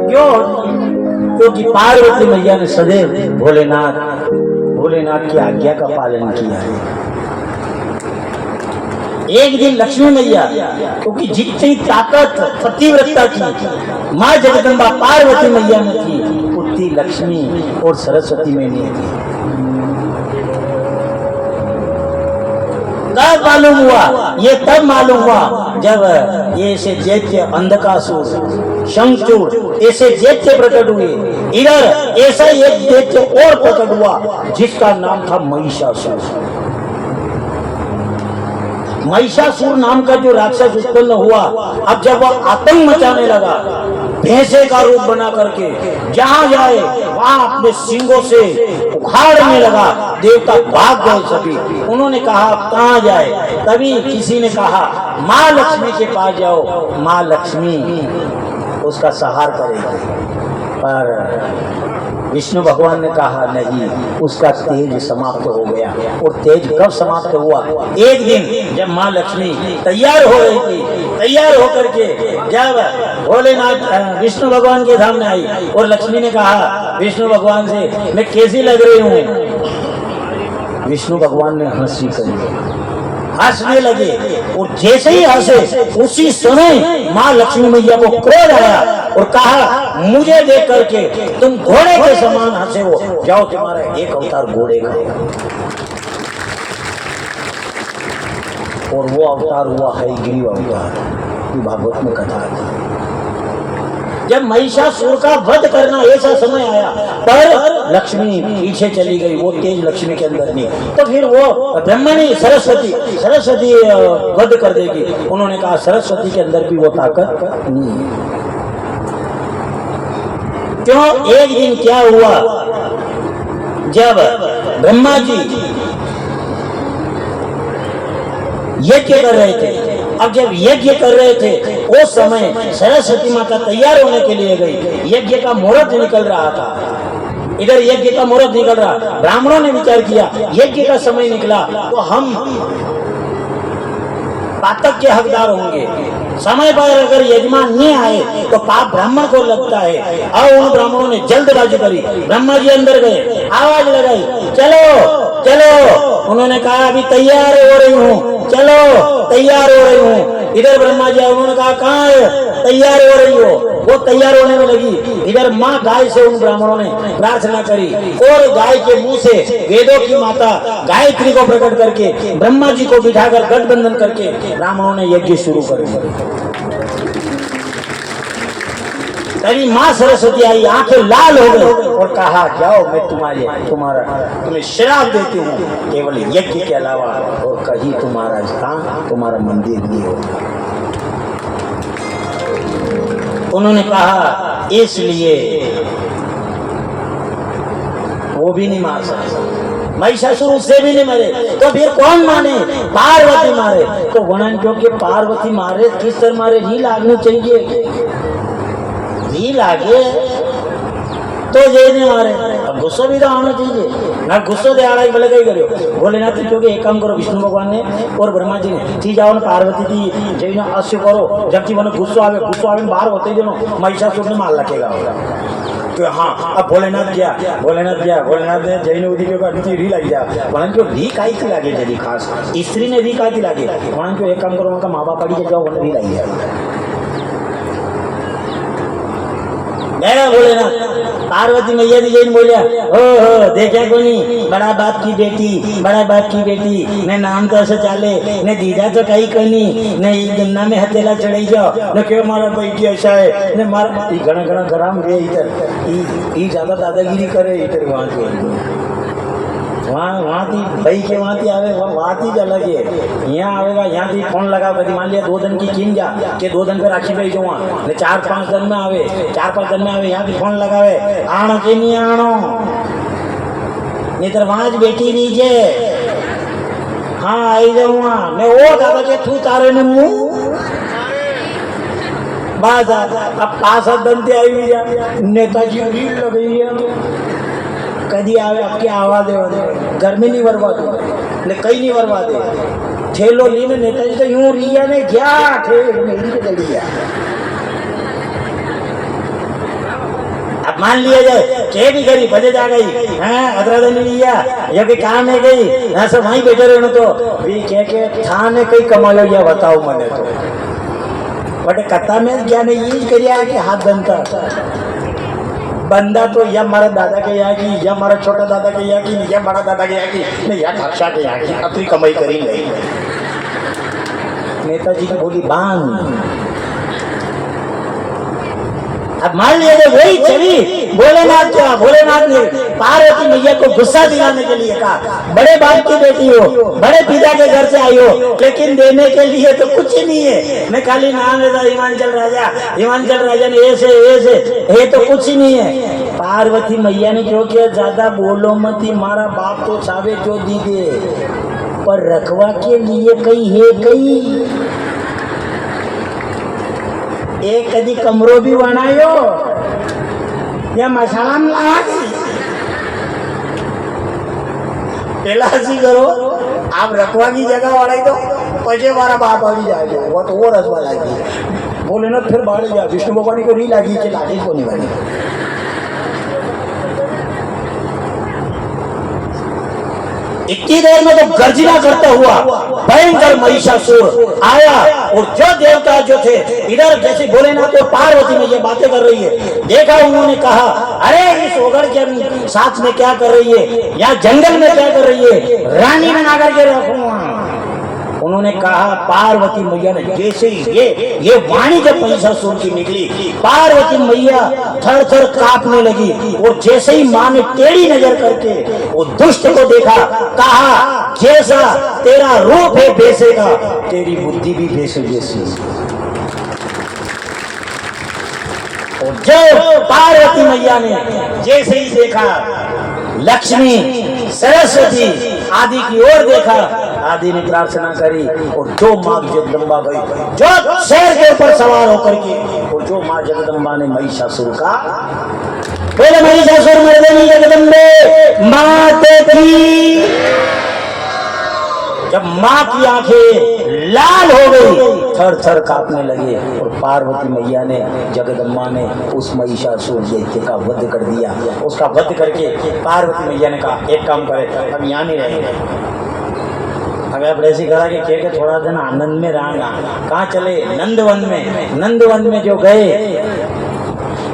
क्यों होती है? क्योंकि पार्वती मैया ने सदैव भोलेनाथ की आज्ञा का पालन किया है। एक दिन लक्ष्मी मैया, क्योंकि जितनी ताकत पतिव्रता की माँ जगदम्बा पार्वती मैया में थी उतनी लक्ष्मी और सरस्वती में नहीं थी। तब मालूम हुआ जब ये ऐसे दैत्य अंधकासुर शंखचूड़ ऐसे दैत्य प्रकट हुए। इधर ऐसा एक दैत्य और प्रकट हुआ जिसका नाम था महिषासुर। महिषासुर नाम का जो राक्षस उत्पन्न हुआ, अब जब वह आतंक मचाने लगा, भैंसे का रूप बना करके जहां जाए वहां अपने सिंगों से उखाड़ने लगा। देवता भाग गए सभी। उन्होंने कहा कहां जाए? तभी किसी ने कहा माँ लक्ष्मी के पास जाओ, माँ लक्ष्मी उसका सहार करेगी। पर विष्णु भगवान ने कहा नहीं, उसका तेज समाप्त हो गया। और तेज कब समाप्त हुआ? एक दिन जब माँ लक्ष्मी तैयार हो रही थी, तैयार होकर के जब भोलेनाथ विष्णु भगवान के सामने आई और लक्ष्मी ने कहा विष्णु भगवान से मैं कैसी लग रही हूँ? विष्णु भगवान ने हंसी करी, हंसने लगे। और जैसे ही हंसे उसी समय माँ लक्ष्मी मैया को क्रोध आया और कहा मुझे देख करके तुम घोड़े के समान हंसे हो, जाओ तुम्हारा एक अवतार घोड़े का। और वो अवतार हुआ है गिरी अवतार की भागवत में कथा है। जब महिषासुर का वध करना ऐसा समय आया, पर लक्ष्मी पीछे चली गई, वो तेज लक्ष्मी के अंदर नहीं, तो फिर वो ब्रह्मा ने सरस्वती वध कर देगी। उन्होंने कहा सरस्वती के अंदर भी वो ताकत नहीं है। क्यों? एक दिन क्या हुआ, जब ब्रह्मा जी यज्ञ कर रहे थे, अब जब यज्ञ कर रहे थे उस समय सरस्वती माता तैयार होने के लिए गई, यज्ञ का मुहूर्त निकल रहा था, इधर यज्ञ का मुहूर्त निकल रहा, ब्राह्मणों ने विचार किया यज्ञ का समय निकला तो हम पातक के हकदार होंगे, समय पर अगर यजमान नहीं आए तो पाप ब्राह्मण को लगता है। और उन ब्राह्मणों ने जल्दबाजी करी, ब्रह्मा जी अंदर गए, आवाज लगाई, चलो चलो। उन्होंने कहा अभी तैयार हो रही हूँ, चलो तैयार हो रही हूँ। इधर ब्रह्मा जी, उन्होंने कहा कहाँ है, तैयार हो रही हो, वो तैयार होने में लगी। इधर माँ गाय से उन ब्राह्मणों ने प्रार्थना करी और गाय के मुंह से वेदों की माता गायत्री को प्रकट करके ब्रह्मा जी को बिठाकर गठबंधन करके ब्राह्मणों ने यज्ञ शुरू कर दिया। तभी माँ सरस्वती आई, आंखें लाल हो गई और कहा जाओ मैं तुम्हें श्राप देती हूँ, केवल यज्ञ के अलावा और कहीं तुम्हारा स्थान, तुम्हारा मंदिर नहीं होगा। उन्होंने कहा इसलिए वो भी नहीं मार सकते, महिषासुर उससे भी नहीं मरे, तो फिर कौन माने? पार्वती मारे। तो वर्णन जो कि पार्वती मारे, किस तरह मारे? री लागनी चाहिए, री लागे तो ये नहीं मारे। अब गुस्सा भी तो आना चाहिए ना, गुस्सो दे आड़ा भले कहीं करो बोले ना, क्योंकि एक काम करो, विष्णु भगवान ने और ब्रह्मा जी ने थी जाओ ना पार्वती थी जय ना अश्य करो, जबकि मैंने गुस्सो आवे बाहर होते ही महिषासुर ने मार लगेगा। तो हाँ, अब भोलेनाथ ने जैन उदी के री लगी जा, वहाँ जो री काई थी लागे जल्दी खास स्त्री ने री काई थी लागे, वहाँ जो एक काम करो, उनका माँ बाप पड़ी के जाओ, उन्हें री लगी जाए। बोले ना पार्वती मैया ने जैन बोलिया, हो देखा को नहीं, बड़ा बाप की बेटी ने नाम तो ऐसे चाले, ने दीदा तो कहीं कनी ने गन्ना में हथेला चढ़ाई जाओ, ने क्यों मारा बेटी ऐसा है, ने मारा घना गरम रे, इधर ज्यादा दादागिरी करे, इधर वहाँ थी भाई के वहाँ थी आवे, वहाँ थी अलग है, यहाँ आवेगा, यहाँ थी फोन लगा कभी मान लिया 2 दिन की किन जा के 2 दिन पे राखी भाई जो वहाँ ने 4-5 दिन में आवे, 4-5 दिन में आवे, यहाँ भी फोन लगावे आनो के नहीं आनो, नहीं तो वहाँ बेटी नीचे हाँ आई जाऊँ वहाँ मैं वो दादा के थू तारे ने मुँह बात। अब 5-7 दिन से आई हुई है, नेताजी भीड़ लग गई है, कदी आवे आपकी आवाज घर में नहीं बर्बाद ने कहीं नहीं बर्बाद ठेलो ली में नेताजी तो यूं रिया ने क्या ठेल मेरी के चली गया। अब मान लिया जाए के भी करी बजे जा गई हैं, अदरा दिन लिया या कि काम है गई यहाँ सब वहीं बैठे रहे तो भी के थाने कहीं कमालो या बताओ मैंने तो बटे कथा में क्या नहीं ये करिया कि हाथ बनता बंदा तो या हमारा दादा के यहाँ की, या हमारा छोटा दादा के यहाँ की, या बड़ा दादा के यहाँ की, नहीं या खर्चा के यहाँ की, अपनी कमाई करी नहीं। नेताजी की बोली बांध। अब मान लिया जाए वही छवि भोलेनाथ ने पार्वती मैया को गुस्सा दिलाने के लिए कहा, बड़े बाप की बेटी हो, बड़े पिता के घर से आई हो, लेकिन देने के लिए तो कुछ ही नहीं है, मैं खाली नाम लेता हिमांचल राजा ने ऐसे ये तो कुछ ही नहीं है। पार्वती मैया ने जो किया, ज्यादा बोलो मत, मारा बाप तो चावे जो दी दे, पर रखवा के लिए कहीं है कहीं एक कदी कमरो भी बनायो या मसाला में पेलासी करो, आप रखवा की जगह बढ़ाई दो, पैसे हमारा बाप आ जाएगा, वो तो वो रसवा लागी बोले ना, फिर बाढ़ जा विष्णु भगवान को री लागी कि लागी को नहीं बनी। इतनी देर में तो गर्जना करता हुआ भयंकर महिषासुर आया और जो देवता जो थे इधर, जैसे भोलेनाथ और पार्वती में ये बातें कर रही है, देखा उन्होंने कहा अरे इस ओगड़ के साथ में क्या कर रही है, या जंगल में क्या कर रही है, रानी बना करके रखूंगा। उन्होंने कहा, पार्वती मैया ने जैसे ही ये वाणी जब महिषासुर की निकली, पार्वती मैया थर थर कांपने लगी। और जैसे ही माँ ने टेढ़ी नजर करके वो दुष्ट को देखा, कहा, जैसा तेरा रूप है वैसे का, तेरी बुद्धि भी वैसे जैसी। और जब पार्वती मैया ने जैसे ही देखा, लक्ष्मी सरस्वती आदि की ओर देखा, आदि ने प्रार्थना करी और जो माँ जगदम्बा गई, जो शेर के ऊपर सवार होकर के, और जो माँ जगदम्बा ने महिषासुर का, बोले महिषासुर मर्दिनी जगदम्बे माते की। जब माँ की आंखें लाल हो गई, थर थर कांपने लगे, और पार्वती मैया ने, जगदम्बा ने उस महिषासुर दैत्य का वध कर दिया। उसका वध करके पार्वती मैया ने कहा, एक काम करे, हम यहाँ नहीं रहेंगे, अब आप ऐसी करा कि थोड़ा दिन आनंद में रहना। कहाँ चले? नंदवन में। नंदवन में जो गए,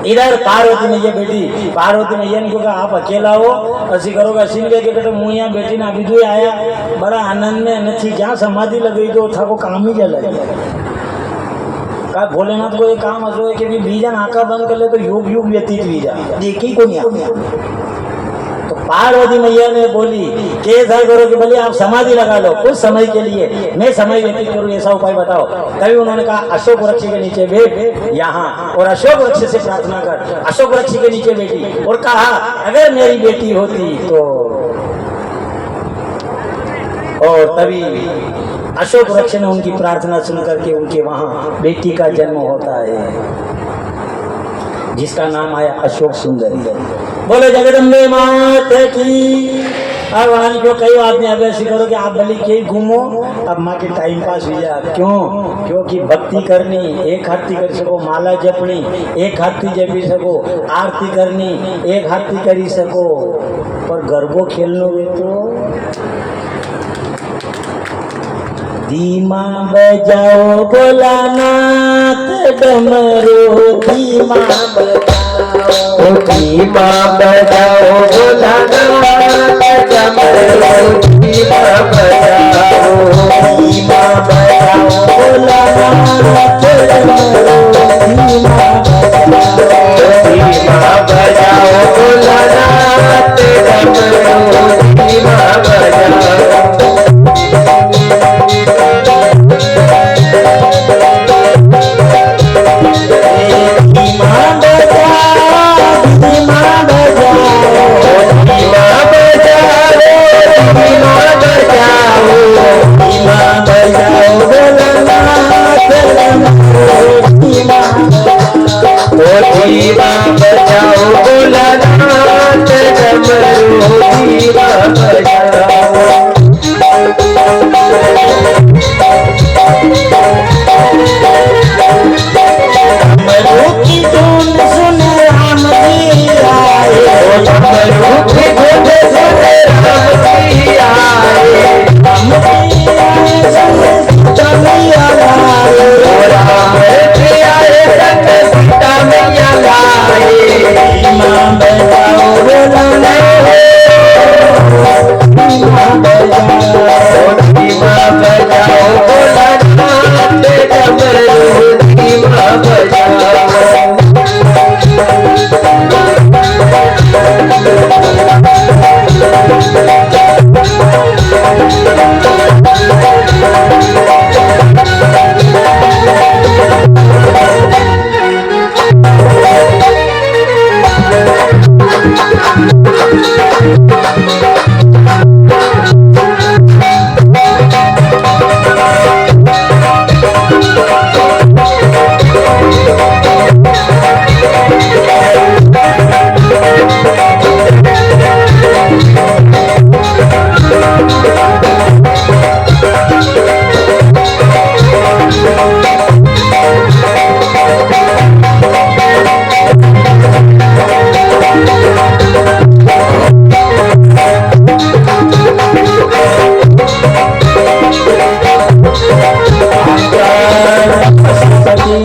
इधर पार्वती मैया बेटी, पार्वती मैया ने कहा, आप अकेला हो, असी करोगे असी ने कहे बेटे मुँह यहाँ बेटी ना अभी जो आया, बड़ा आनंद में नहीं, जहाँ समाधि लगी तो था को काम ही जला का भोलेनाथ को ये काम असो है कि बीजन आका बंद कर ले तो युग युग व्यतीत बीजा देखी को नहीं। तो पार्वती मैया ने बोली कि ऐसा करो कि भले आप समाधि लगा लो कुछ समय के लिए, मैं समय व्यतीत करूँ, ऐसा उपाय बताओ। तभी उन्होंने कहा, अशोक वृक्ष के नीचे बैठ यहाँ, और अशोक वृक्ष से प्रार्थना कर। अशोक वृक्ष के नीचे बैठी और कहा, अगर मेरी बेटी होती तो। और तभी अशोक वृक्ष ने उनकी प्रार्थना सुन करके उनके वहां बेटी का जन्म होता है, जिसका नाम आया अशोक सुंदरी। बोले जगदम्बे माता की। अब वहां क्यों कई बात नहीं, अब ऐसी करो कि आप भले के घूमो, अब माँ के टाइम पास हो जाए। क्यों? क्योंकि भक्ति करनी, एक हाथी कर सको, माला जपनी एक हाथी जपी सको, आरती करनी एक हाथी करी सको, पर गरबो खेलनो वे तो धीमा बजाओ भोलानाथ डमरू, धीमा बजाओ, धीमा बजाओ भोलानाथ डमरू, धीमा बजाओ, धीमा बजाओ भोलानाथ डमरू, धीमा बजाओ, धीमा बजाओ भोलानाथ डमरू, धीमा बजाओ। धीमा बजाओ भोलानाथ डमरू, धीमा बजाओ। डमरू की धुन सुन राम जी आए, डमरू की धुन सुन राम जी आए, राम जी आए संग सीता मैया लाए, राम जी आए संग सीता मैया लाए। धीमा बजाओ भोलानाथ, धीमा बजाओ, धीमा बजाओ भोलानाथ डमरू, धीमा बजाओ।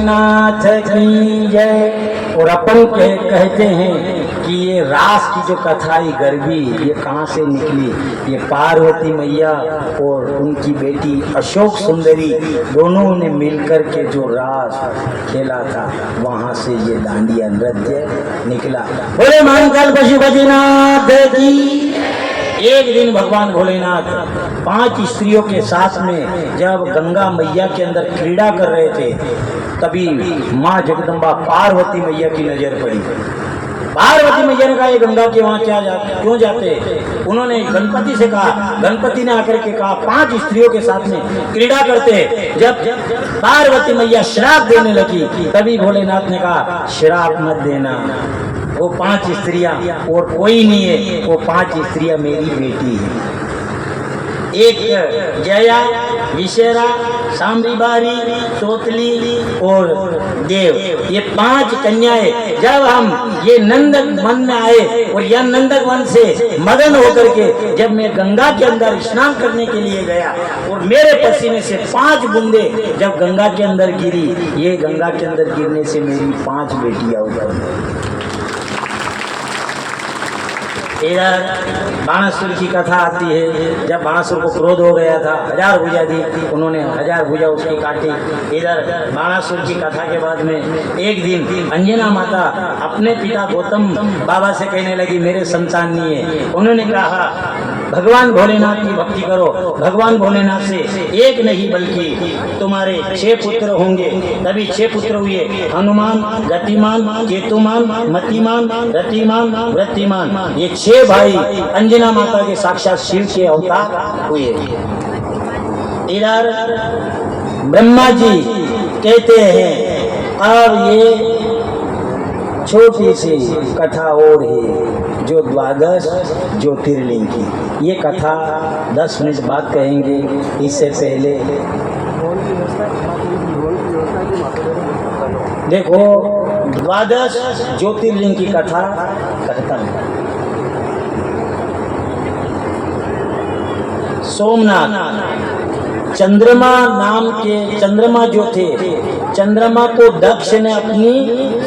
नाथ की जय। और अपन कहते हैं कि ये रास की जो कथा ये गरबी ये कहाँ से निकली। ये पार्वती मैया और उनकी बेटी अशोक सुंदरी दोनों ने मिलकर के जो रास खेला था वहाँ से ये डांडिया नृत्य निकला। बोले महाकाल पशुपतिनाथ की। एक दिन भगवान भोलेनाथ 5 स्त्रियों के साथ में जब गंगा मैया के अंदर क्रीड़ा कर रहे थे तभी माँ जगदम्बा पार्वती मैया की नजर पड़ी। पार्वती मैया ने कहा ये गंगा के वहाँ क्यों जाते। उन्होंने गणपति से कहा, गणपति ने आकर के कहा 5 स्त्रियों के साथ में क्रीड़ा करते। जब पार्वती मैया श्राप देने लगी तभी भोलेनाथ ने कहा श्राप मत देना, वो 5 स्त्रियां और कोई नहीं है, वो 5 स्त्रियां मेरी बेटी है। एक जया, विशेरा, सांबरीबारी, चौतली और देव, ये 5 कन्याएं जब हम ये नंदक वन में आए और यह नंदक वन से मगन होकर के जब मैं गंगा के अंदर स्नान करने के लिए गया और मेरे पसीने से 5 बूंदे जब गंगा के अंदर गिरी, ये गंगा के अंदर गिरने से मेरी 5 बेटियां हो गई। इधर बाणासुर की कथा आती है। जब बाणासुर को क्रोध हो गया था, 1000 भुजा दी, उन्होंने 1000 भुजा उसकी काटी। इधर बाणासुर की कथा के बाद में एक दिन अंजना माता अपने पिता गौतम बाबा से कहने लगी मेरे संतान नहीं है। उन्होंने कहा भगवान भोलेनाथ की भक्ति करो। भगवान भोलेनाथ से एक नहीं बल्कि तुम्हारे 6 पुत्र होंगे। तभी 6 पुत्र हुए, हनुमान, गतिमान, केतुमान, मतिमान, रतिमान, वृत्तिमान। ये 6 भाई अंजना माता के साक्षात शिव के अवतार हुए। इधर ब्रह्मा जी कहते हैं अब ये छोटी सी कथा और है जो 12 ज्योतिर्लिंग की। ये कथा 10 मिनट बाद कहेंगे। इससे पहले देखो 12 ज्योतिर्लिंग की कथा कहता हूँ। सोमनाथ चंद्रमा नाम के चंद्रमा जो थे, चंद्रमा को दक्ष ने अपनी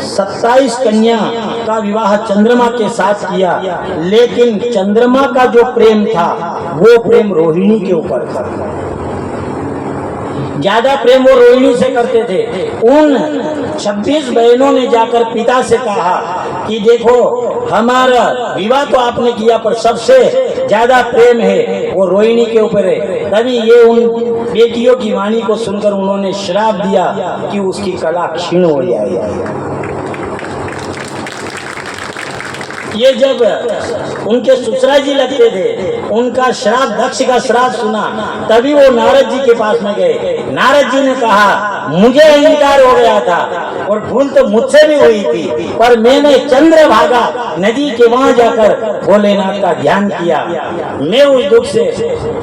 27 कन्या का विवाह चंद्रमा के साथ किया, लेकिन चंद्रमा का जो प्रेम था वो प्रेम रोहिणी के ऊपर था। ज्यादा प्रेम वो रोहिणी से करते थे। उन 26 बहनों ने जाकर पिता से कहा कि देखो हमारा विवाह तो आपने किया पर सबसे ज्यादा प्रेम है वो रोहिणी के ऊपर है। तभी ये उन बेटियों की वाणी को सुनकर उन्होंने श्राप दिया कि उसकी कला क्षीण हो जाएगी। ये जब उनके ससुरा जी लगते थे, उनका श्राप, दक्ष का श्राप सुना, तभी वो नारद जी के पास में गए। नारद जी ने कहा मुझे अहंकार हो गया था और भूल तो मुझसे भी हुई थी, पर मैंने चंद्रभागा नदी के वहां जाकर भोलेनाथ का ध्यान किया, मैं उस दुख से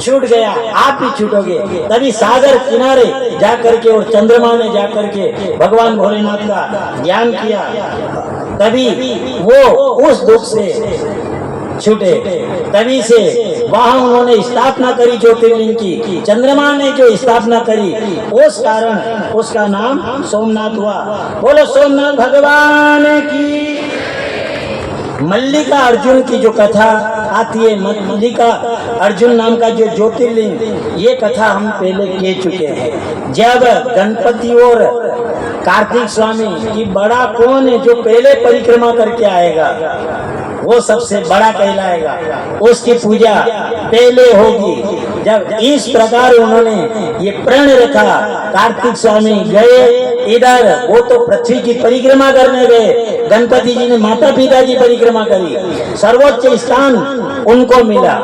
छूट गया, आप भी छूटोगे। तभी सागर किनारे जाकर के और चंद्रमा ने जाकर के भगवान भोलेनाथ का ध्यान किया, तभी वो उस दुख से छूटे। तभी से वहां उन्होंने स्थापना करी ज्योतिर्लिंग की। चंद्रमा ने जो स्थापना करी उस कारण उसका नाम सोमनाथ हुआ। बोलो सोमनाथ भगवान की। मल्लिका अर्जुन की जो कथा आती है, मल्लिका अर्जुन नाम का जो ज्योतिर्लिंग, ये कथा हम पहले कह चुके हैं। जब गणपति और कार्तिक स्वामी की बड़ा कौन है जो पहले परिक्रमा करके आएगा वो सबसे बड़ा कहलाएगा, उसकी पूजा पहले होगी। जब इस प्रकार उन्होंने ये प्रण रखा, कार्तिक स्वामी गए इधर, वो तो पृथ्वी की परिक्रमा करने गए, गणपति जी ने माता पिता की परिक्रमा करी, सर्वोच्च स्थान उनको मिला।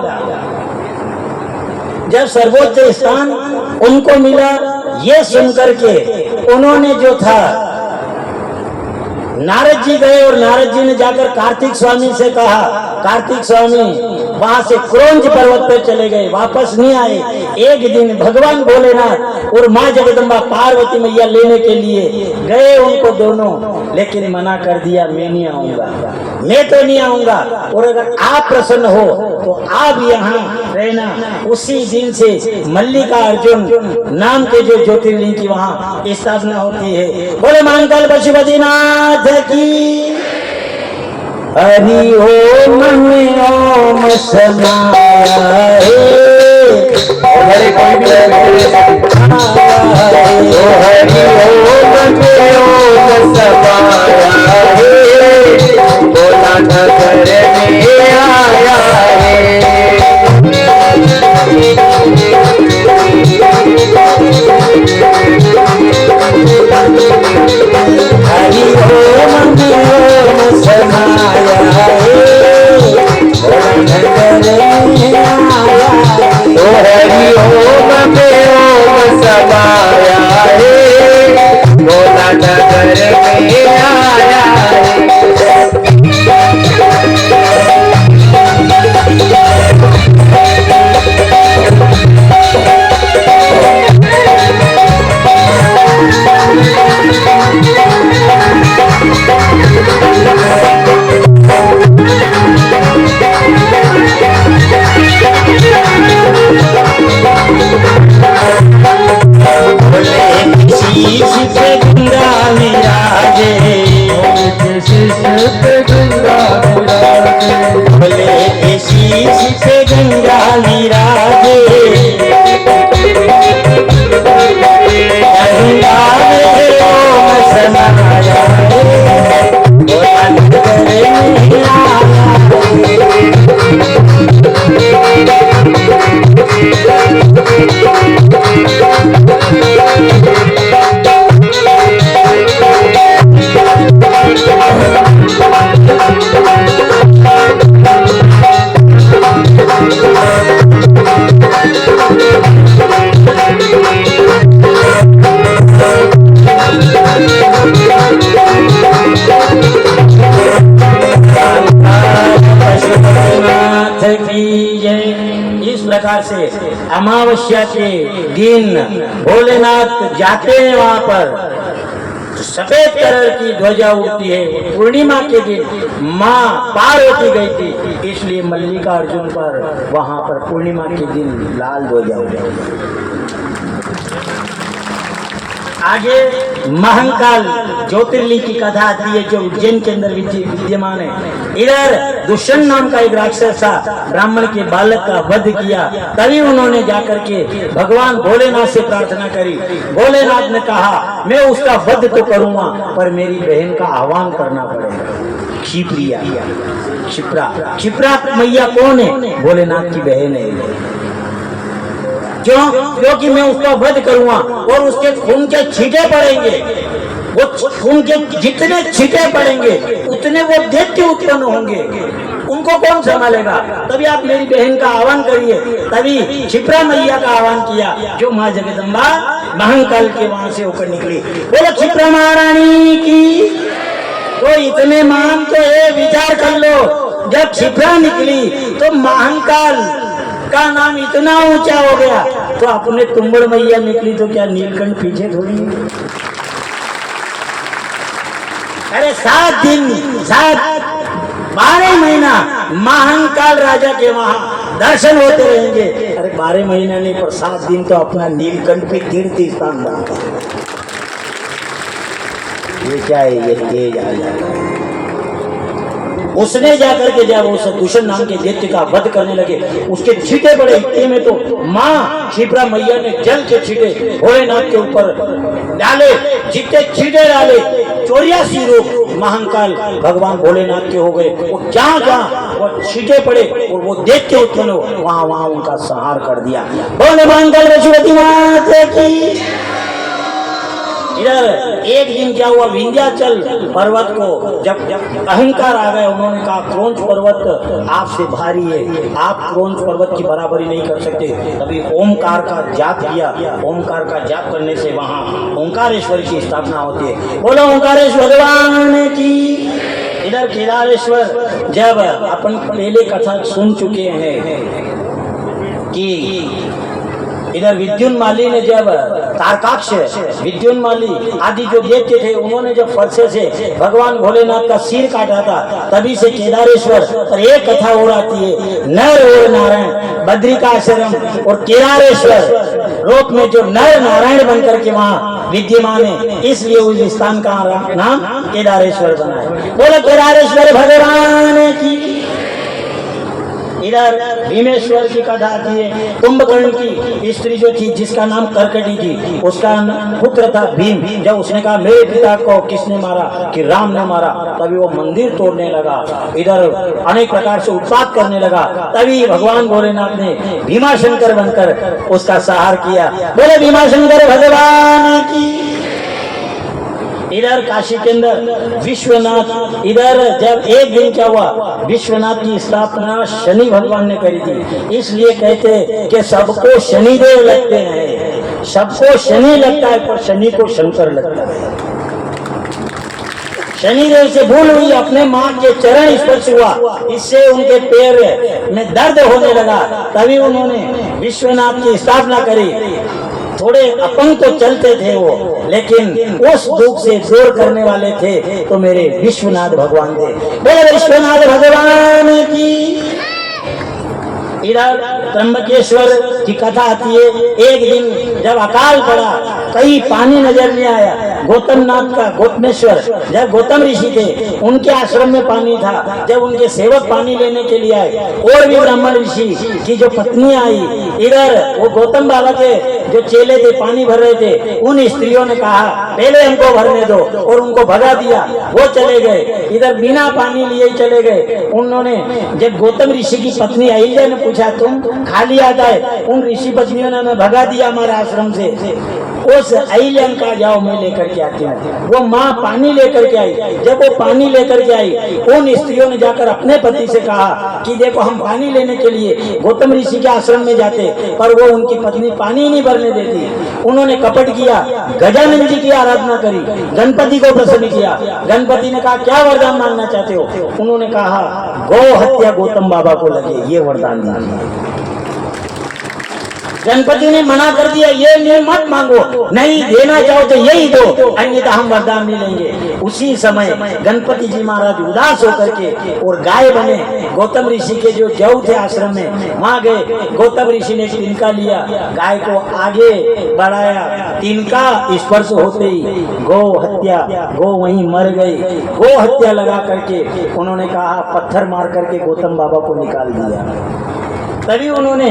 जब सर्वोच्च स्थान उनको मिला, ये सुनकर के उन्होंने जो था, नारद जी गए और नारद जी ने जाकर कार्तिक स्वामी से कहा। कार्तिक स्वामी वहां से क्रोंज पर्वत पर चले गए, वापस नहीं आए। एक दिन भगवान भोलेनाथ और माँ जगदम्बा पार्वती मैया लेने के लिए गए उनको दोनों, लेकिन मना कर दिया, मैं नहीं आऊंगा, मैं तो नहीं आऊंगा, और अगर आप प्रसन्न हो तो आप यहाँ रहना। उसी दिन से मल्लिका अर्जुन नाम के जो ज्योतिर्लिंग की वहाँ स्थापना होती है। बोले महाकाल पशुपतिनाथ की। हरि ओम में ओम समाया है। हरे कोई भी हरि ओम में ओम समाया है, भोला नगर में आया है। हरि ओम में ओम समाया है, भोला नगर में आया है। तो हरि ओम में ओम समाया है, भोला नगर में आया है। शीश पे गंगा विराजे, शीश पे गंगा विराजे, भोले के शीश पे गंगा विराजे। गंगा में ओम समाया है, भोला नगर में आया पशुपतिनाथ की जय। इस प्रकार से अमावस्या के दिन भोलेनाथ जाते हैं वहां पर, सफेद कलर की ध्वजा उड़ती है। पूर्णिमा के दिन माँ पार्वती गई थी, इसलिए मल्लिकार्जुन पर वहां पर पूर्णिमा के दिन लाल ध्वजा उड़े। आगे महंकाल ज्योतिर्लिंग की कथा आती है, जो उज्जैन के अंदर विद्यमान है। इधर दुष्यंत नाम का एक राक्षस था, ब्राह्मण के बालक का वध किया। तभी उन्होंने जाकर के भगवान भोलेनाथ से प्रार्थना करी। भोलेनाथ ने कहा, मैं उसका वध तो करूंगा, पर मेरी बहन का आह्वान करना पड़ेगा। क्षिप्रिया, क्षिप्रा मैया कौन है? भोलेनाथ की बहन है। क्यों? क्योंकि मैं उसका वध करूंगा और उसके खून के छींटे पड़ेंगे। वो खून के जितने छींटे पड़ेंगे उतने वो दैत्य उत्पन्न होंगे, उनको कौन संभालेगा? तभी आप मेरी बहन का आह्वान करिए। तभी क्षिप्रा मैया का आह्वान किया, जो माँ जगदम्बा महंकाल के वहां से होकर निकली। बोलो क्षिप्रा महारानी की। तो इतने मान तो है, विचार कर लो, जब क्षिप्रा निकली तो महंकाल का नाम इतना ऊंचा हो गया, तो अपने तुम्बड़ मैया निकली तो क्या नीलकंठ पीछे थोड़ी है? अरे 7 दिन 12 महीना महंकाल राजा के वहां दर्शन होते रहेंगे। अरे 12 महीना नहीं, पर 7 दिन तो अपना नीलकंठ पे तीर्थ स्थान बनता है। ये क्या है? ये तेज आ जाता है। उसने जाकर के जब उस दुष्यंत नाम के दैत्य का वध करने लगे, उसके छींटे पड़े। इतने में तो माँ क्षिप्रा मैया ने जल के छींटे भोलेनाथ के ऊपर डाले। जितने छींटे डाले 84 रूप महंकाल भगवान भोलेनाथ के हो गए। वो जहाँ जहाँ वो छींटे पड़े और वो दैत्य उत्पन्न हो, वहां वहां उनका संहार कर दिया। बोले महंकाल पशुपति माता की। इधर एक दिन क्या हुआ, विंध्याचल पर्वत को जब अहंकार आ गए, उन्होंने कहा क्रौंच पर्वत आपसे भारी है, आप क्रौंच पर्वत की बराबरी नहीं कर सकते। तभी ओमकार का जाप किया। ओमकार का जाप करने से वहाँ ओंकारेश्वर की स्थापना होती है। बोलो ओंकारेश्वर भगवान की। इधर केदारेश्वर, जब अपन पहले कथा सुन चुके हैं कि इधर विद्युन्माली ने जब तारकाक्ष, विद्युन्माली आदि जो दैत्य थे, उन्होंने जब फरसे से भगवान भोलेनाथ का सिर काटा था, तभी से केदारेश्वर और एक कथा और आती है, नर और नारायण बद्रिकाश्रम और केदारेश्वर रूप में जो नर नारायण बनकर के वहाँ विद्यमान है, इसलिए उस स्थान का नाम केदारेश्वर बना है। बोलो केदारेश्वर भगवान इधर भीमेश्वर की कथा आती है। कुंभकर्ण की स्त्री जो थी जिसका नाम कर्कटी थी, उसका पुत्र था भीम। जब उसने कहा मेरे पिता को किसने मारा, कि राम ने मारा, तभी वो मंदिर तोड़ने लगा, इधर अनेक प्रकार से उत्पात करने लगा। तभी भगवान भोलेनाथ ने भीमाशंकर बनकर उसका सहार किया। बोले भीमाशंकर भगवान की। इधर काशी के अंदर विश्वनाथ, इधर जब एक दिन क्या हुआ, विश्वनाथ की स्थापना शनि भगवान ने करी थी। इसलिए कहते कि सबको शनिदेव लगते हैं, सबको शनि लगता है पर शनि को शंकर लगता है। शनिदेव से भूल हुई, अपने मां के चरण स्पर्श हुआ, इससे उनके पैर में दर्द होने लगा। तभी उन्होंने विश्वनाथ की स्थापना करी। थोड़े अपंग तो चलते थे वो, लेकिन उस दुख से दूर करने वाले थे तो मेरे विश्वनाथ भगवान थे। बोले विश्वनाथ भगवान की। इधर त्र्यंबकेश्वर की कथा आती है। एक दिन जब अकाल पड़ा, कहीं पानी नजर नहीं आया, गौतम नाथ का गोतमेश्वर जब गौतम ऋषि थे उनके आश्रम में पानी था। जब उनके सेवक पानी लेने के लिए आए और भी ब्राह्मण ऋषि की जो पत्नी आई, इधर वो गौतम बाबा के जो चेले थे पानी भर रहे थे, उन स्त्रियों ने कहा पहले हमको भरने दो और उनको भगा दिया। वो चले गए, इधर बिना पानी लिए चले गए। उन्होंने जब गौतम ऋषि की पत्नी अहिल्या ने पूछा तुम खाली आता है, उन ऋषि पत्नियों ने हमें भगा दिया हमारे आश्रम से। उस अहिल्या का जाओ मैं लेकर के आती हूँ। वो माँ पानी लेकर के आई। जब वो पानी लेकर के आई, उन स्त्रियों ने जाकर अपने पति से कहा कि देखो हम पानी लेने के लिए गौतम ऋषि के आश्रम में जाते, पर वो उनकी पत्नी पानी नहीं भरने देती। उन्होंने कपट किया, गजानन जी की आराधना करी, गणपति को प्रसन्न किया। गणपति ने कहा क्या वरदान मांगना चाहते हो? उन्होंने कहा गौ हत्या गौतम बाबा को लगे, ये वरदान दिया। गणपति ने मना कर दिया, ये मत मांगो, नहीं देना चाहो तो यही दो, अन्यथा हम वरदान नहीं लेंगे। उसी समय गणपति जी महाराज उदास होकर के और गाय बने। गौतम ऋषि के जो जौ थे आश्रम में, वहां गए। गौतम ऋषि ने तिनका लिया, गाय को आगे बढ़ाया, तिनका स्पर्श होते ही गौ हत्या, गौ वहीं मर गई। गौ हत्या लगा करके उन्होंने कहा पत्थर मार करके गौतम बाबा को निकाल दिया। तभी उन्होंने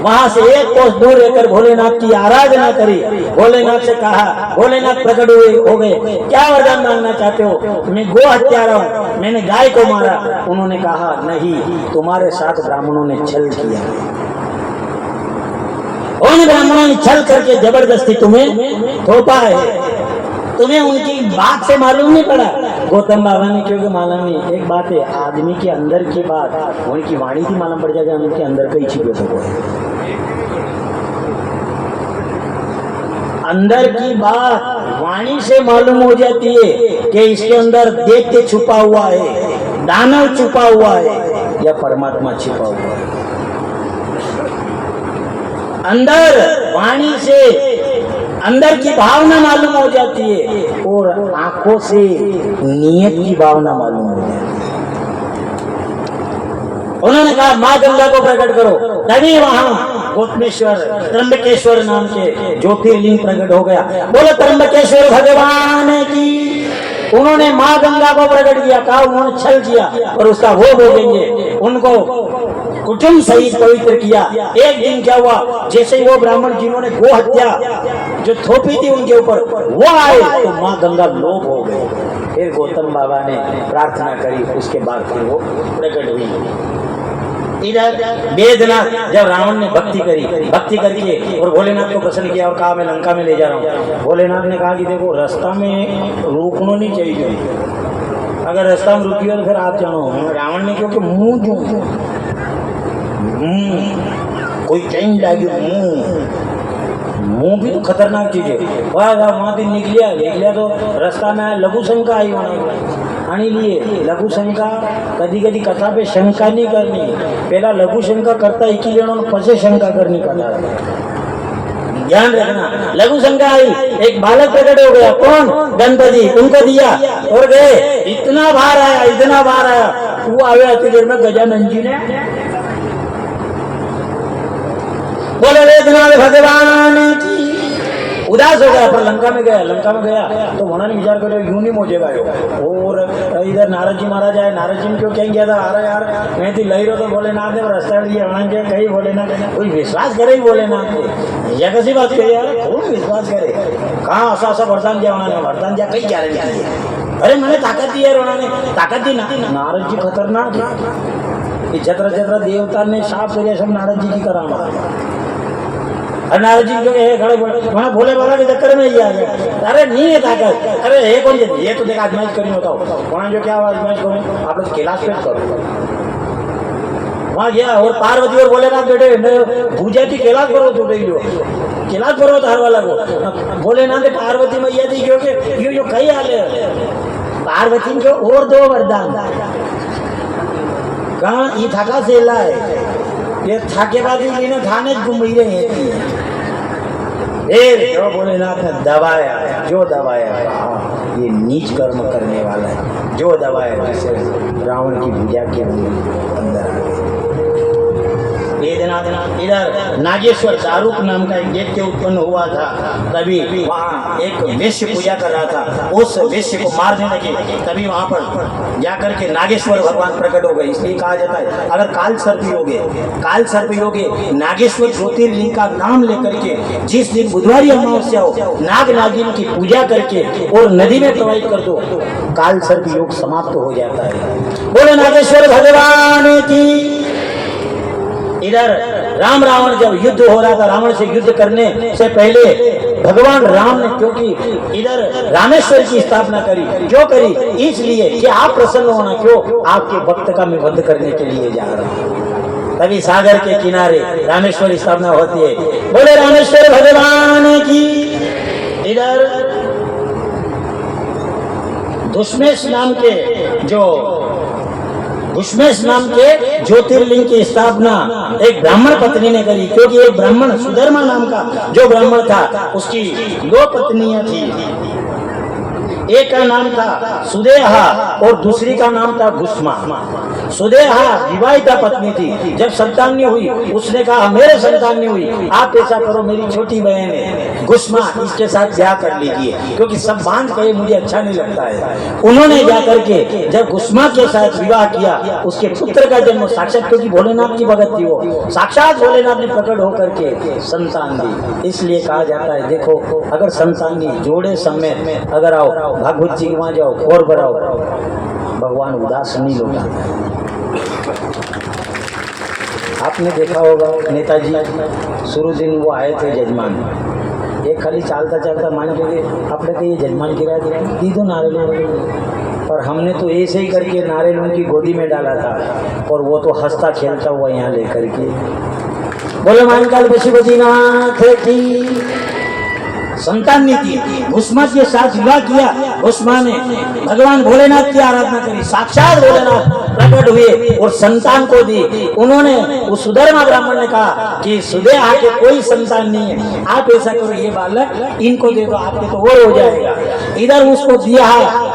वहां से एक कोस दूर रहकर भोलेनाथ की आराधना करी। भोलेनाथ से कहा, भोलेनाथ प्रकट हो गए, क्या वरदान मांगना चाहते हो? मैं गो हत्यारा हूँ, मैंने गाय को मारा। उन्होंने कहा नहीं, तुम्हारे साथ ब्राह्मणों ने छल किया। उन ब्राह्मणों ने छल करके जबरदस्ती तुम्हें थोपा है। तुम्हें उनकी बात से मालूम नहीं पड़ा? गौतम बाबा ने क्योंकि मालूम नहीं। एक बात है, आदमी के अंदर की बात उनकी वाणी थी मालूम पड़ जाएगा, उनके अंदर कई छिपे सको है। अंदर की बात वाणी से मालूम हो जाती है कि इसके अंदर दैत्य छुपा हुआ है, दानव छुपा हुआ है या परमात्मा छिपा हुआ है। अंदर वाणी से अंदर की भावना मालूम हो जाती है और आंखों से नियत की भावना मालूम हो जाती है। उन्होंने कहा माँ गंगा को प्रकट करो। तभी वहां गोतमेश्वर त्र्यंबकेश्वर नाम के ज्योतिर्लिंग प्रकट हो गया। बोलो त्र्यंबकेश्वर भगवान की। उन्होंने माँ गंगा को प्रकट किया, कहा उन्होंने छल किया और उसका भोग भोगेंगे। उनको कुटुंब सहित पवित्र किया। एक दिन क्या हुआ, जैसे ही वो ब्राह्मण जिन्होंने गो हत्या जो थोपी थी उनके ऊपर, वो आए तो माँ गंगा लोप हो गए। फिर गौतम बाबा ने प्रार्थना करी, उसके बाद फिर वो प्रकट हुई। इधर वेदनाथ जब रावण ने भक्ति करके और भोलेनाथ को प्रसन्न किया और कहा मैं लंका में ले जा रहा हूँ। भोलेनाथ ने कहा कि देखो रास्ता में रुकना नहीं चाहिए, अगर रास्ता में रुकी हो तो फिर आप जानो। रावण ने क्योंकि मुंह जो कोई चेंज लागी, मुंह भी तो खतरनाक चीज है। वहां दिन निकलिया तो रास्ता में लघु शंका आई आनी लिए। लघु शंका कभी कभी कथा पे शंका नहीं करनी, पहला लघु शंका करता एक ही जणों पछे शंका करनी कथा। ध्यान रखना। लघु शंका आई, एक बालक प्रकट हो गया, कौन? गणपति। उनको दिया और गए। इतना बार आया वो आवे अति देर में गजानन जी ने बोले वेदनाथ भगवान की। उदास हो गया, पर लंका में गया तो वहां ने विचार करो यूं नहीं मोजेगा यो। और इधर नारद जी महाराज आए, नारद जी ने क्यों कहीं गया था, अरे यार मैं थी लही रहो तो भोलेनाथ ने रास्ता दिया वहां के कहीं भोलेनाथ कोई विश्वास करे ही भोलेनाथ पे, या कैसी बात कही यार, कौन विश्वास करे, कहाँ ऐसा वरदान दिया उन्होंने, वरदान दिया कई गारंटी है, अरे मैंने ताकत दी है, उन्होंने ताकत दी ना। नारद जी खतरनाक है, जत्र देवता ने साफ करे सब नारद जी की करामात। और नारद जी जो है खड़े वहाँ भोले बाबा के चक्कर में ही आ गया, अरे नहीं है ताकत, अरे है कौन ये तो देखा आजमाइश करी बताओ वहाँ जो क्या आजमाइश करो आप लोग कैलाश पेट करो। वहाँ गया और पार्वती और भोलेनाथ बैठे पूजा की कैलाश करो तो कैलाश करो तो हर वाला को भोलेनाथ ने पार्वती मैया थी क्योंकि यो कई हाल है पार्वती को और दो वरदान कहाँ ये थका सेला है, ये थाके बाद ही थाने घूम रहे हैं। जो भोलेनाथ ने दबाया, जो दबाया ये नीच कर्म करने वाला है, जो दबाया जिससे रावण की भुजा के अंदर आ गए। इधर नागेश्वर दारूक नाम का एक दैत्य उत्पन्न हुआ था, तभी वहाँ एक वैश्य पूजा कर रहा था, उस वैश्य को मारने लगे, तभी वहाँ पर जाकर के नागेश्वर भगवान प्रकट हो गए। इसलिए कहा जाता है अगर काल सर्प योगे नागेश्वर ज्योतिर्लिंग का नाम लेकर के जिस दिन बुधवारी अमावस्या हो नाग नागिन की पूजा करके और नदी में प्रवाहित कर दो, काल सर्प योग समाप्त हो जाता है। बोले नागेश्वर भगवान की। इधर राम रावण जब युद्ध हो रहा था, रावण से युद्ध करने से पहले भगवान राम ने क्योंकि इधर रामेश्वर की स्थापना करी, क्यों करी, इसलिए कि आप प्रसन्न होना, क्यों आपके भक्त का मैं वध करने के लिए जा रहा हूँ। तभी सागर के किनारे रामेश्वर स्थापना होती है। बोले रामेश्वर भगवान की। इधर दुष्मेष नाम के ज्योतिर्लिंग की स्थापना एक ब्राह्मण पत्नी ने करी, क्योंकि एक ब्राह्मण सुधर्मा नाम का जो ब्राह्मण था उसकी दो पत्नियां थी, एक का नाम था सुदेहा और दूसरी का नाम था गुस्मा। सुदेहा विवाहिता पत्नी थी, जब संतान नहीं हुई उसने कहा मेरे संतान नहीं हुई, आप ऐसा करो मेरी छोटी बहन है गुस्मा इसके साथ ब्याह कर लीजिए, क्योंकि सब बांध कहे मुझे अच्छा नहीं लगता है। उन्होंने जाकर के जब गुस्मा के साथ विवाह किया, उसके पुत्र का जन्म साक्षात, क्योंकि भोलेनाथ की भगत थी वो, साक्षात भोलेनाथ ने प्रकट होकर के संतान दी। इसलिए कहा जाता है देखो अगर संतान नहीं जोड़े समेत अगर आओ भागवत जी वहाँ जाओ और बढ़ाओ, भगवान उदास नहीं होता। आपने देखा होगा नेताजी शुरू दिन वो आए थे जजमान, एक खाली चालता मान के आपने कही जजमान किराया दी दो नारियल, पर हमने तो ऐसे ही करके नारियल उनकी गोदी में डाला था और वो तो हंसता खेलता हुआ यहाँ लेकर के। बोले महाकाल पशुपतिनाथ की। संतान नहीं थी, गुस्मा के साथ विवाह किया, गुस्मा ने भगवान भोलेनाथ की आराधना करी, साक्षात भोलेनाथ प्रकट हुए और संतान को दी। उन्होंने उस सुधर्मा ब्राह्मण ने कहा कि सुदेहा के कोई संतान नहीं है, आप ऐसा करो ये बालक इनको दे दो, आपके तो वो हो जाएगा। इधर उसको दिया,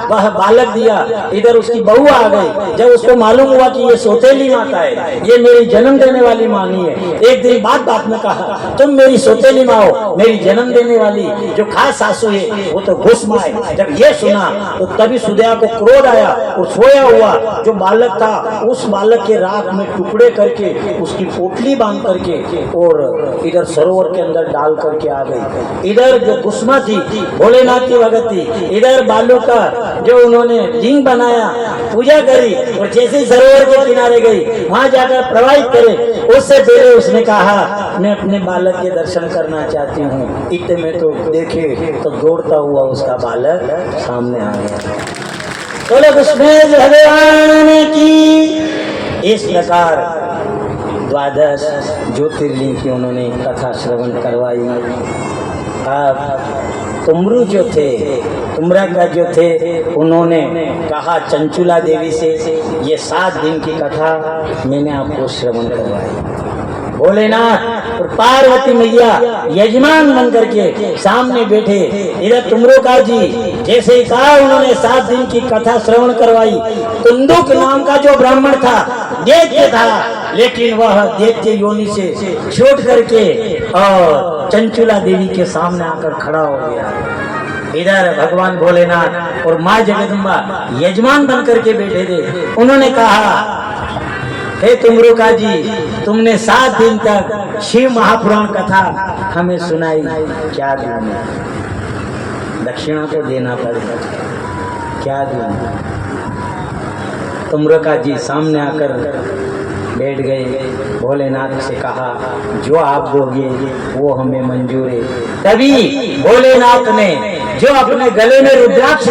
वह बालक दिया, इधर उसकी बहू आ गई। जब उसको मालूम हुआ कि ये सौतेली माता है, ये मेरी जन्म देने वाली माँ नहीं है, एक दिन बात में कहा तुम मेरी सौतेली माँ हो, मेरी जन्म देने वाली जो खास सासू है वो तो गुस्मा है। जब ये सुना तो तभी सुदेहा को क्रोध आया और सोया हुआ जो बालक था उस बालक के राख में टुकड़े करके उसकी पोटली बांध करके और इधर सरोवर के अंदर डाल करके आ गई। इधर जो गुस्मा थी भोलेनाथ की भगत थी, इधर बालू का जो उन्होंने लिंग बनाया, पूजा करी और जैसे ही सरोवर के किनारे गई वहां जाकर प्रवाहित करे, उससे पहले उसने कहा मैं अपने बालक के दर्शन करना चाहती हूँ। इतने में तो देखे तो दौड़ता हुआ उसका बालक सामने आ गया। बोलो कृष्ण भगवान की। इस प्रकार 12 ज्योतिर्लिंग की उन्होंने कथा श्रवण करवाई। अब तुमरू जो थे, तुमरा का जो थे, उन्होंने कहा चंचुला देवी से ये 7 दिन की कथा मैंने आपको श्रवण करवाई। भोलेनाथ और पार्वती मैया यजमान बन करके सामने बैठे। इधर तुमरोका जी जैसे ही कहा उन्होंने 7 दिन की कथा श्रवण करवाई। कुंदुक नाम का जो ब्राह्मण था, दैत्य था, लेकिन वह दैत्य योनि से छूट करके और चंचुला देवी के सामने आकर खड़ा हो गया। इधर भगवान भोलेनाथ और माँ जगदम्बा यजमान बन करके बैठे थे। उन्होंने कहा, हे तुमरुका जी, तुमने 7 दिन तक शिव महापुराण कथा हमें सुनाई, क्या दूं? दक्षिणा तो देना पड़ेगा, क्या दूं? तुमरुका जी सामने आकर बैठ गए। भोलेनाथ से कहा, जो आप दोगे वो हमें मंजूर है। तभी भोलेनाथ ने जो अपने गले में रुद्राक्ष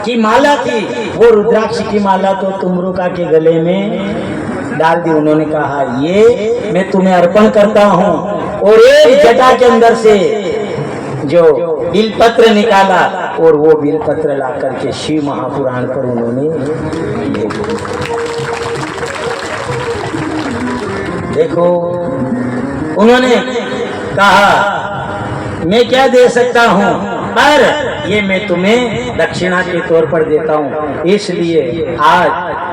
की माला थी, वो रुद्राक्ष की माला तो तुमरुका के गले में डाल दी। उन्होंने कहा, ये मैं तुम्हें अर्पण करता हूँ। और एक जटा के अंदर से जो बिलपत्र निकाला और वो बिलपत्र ला करके शिव महापुराण पर उन्होंने देखो। उन्होंने कहा, मैं क्या दे सकता हूँ, पर ये मैं तुम्हें दक्षिणा के तौर पर देता हूँ। इसलिए आज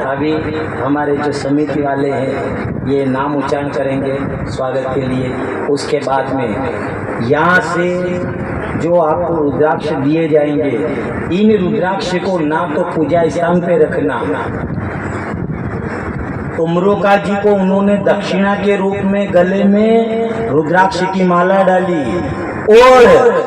अभी हमारे जो समिति वाले हैं ये नाम उच्चारण करेंगे स्वागत के लिए। उसके बाद में यहाँ से जो आपको रुद्राक्ष दिए जाएंगे, इन रुद्राक्ष को ना तो पूजा स्थान पे रखना। तुमरुका जी को उन्होंने दक्षिणा के रूप में गले में रुद्राक्ष की माला डाली और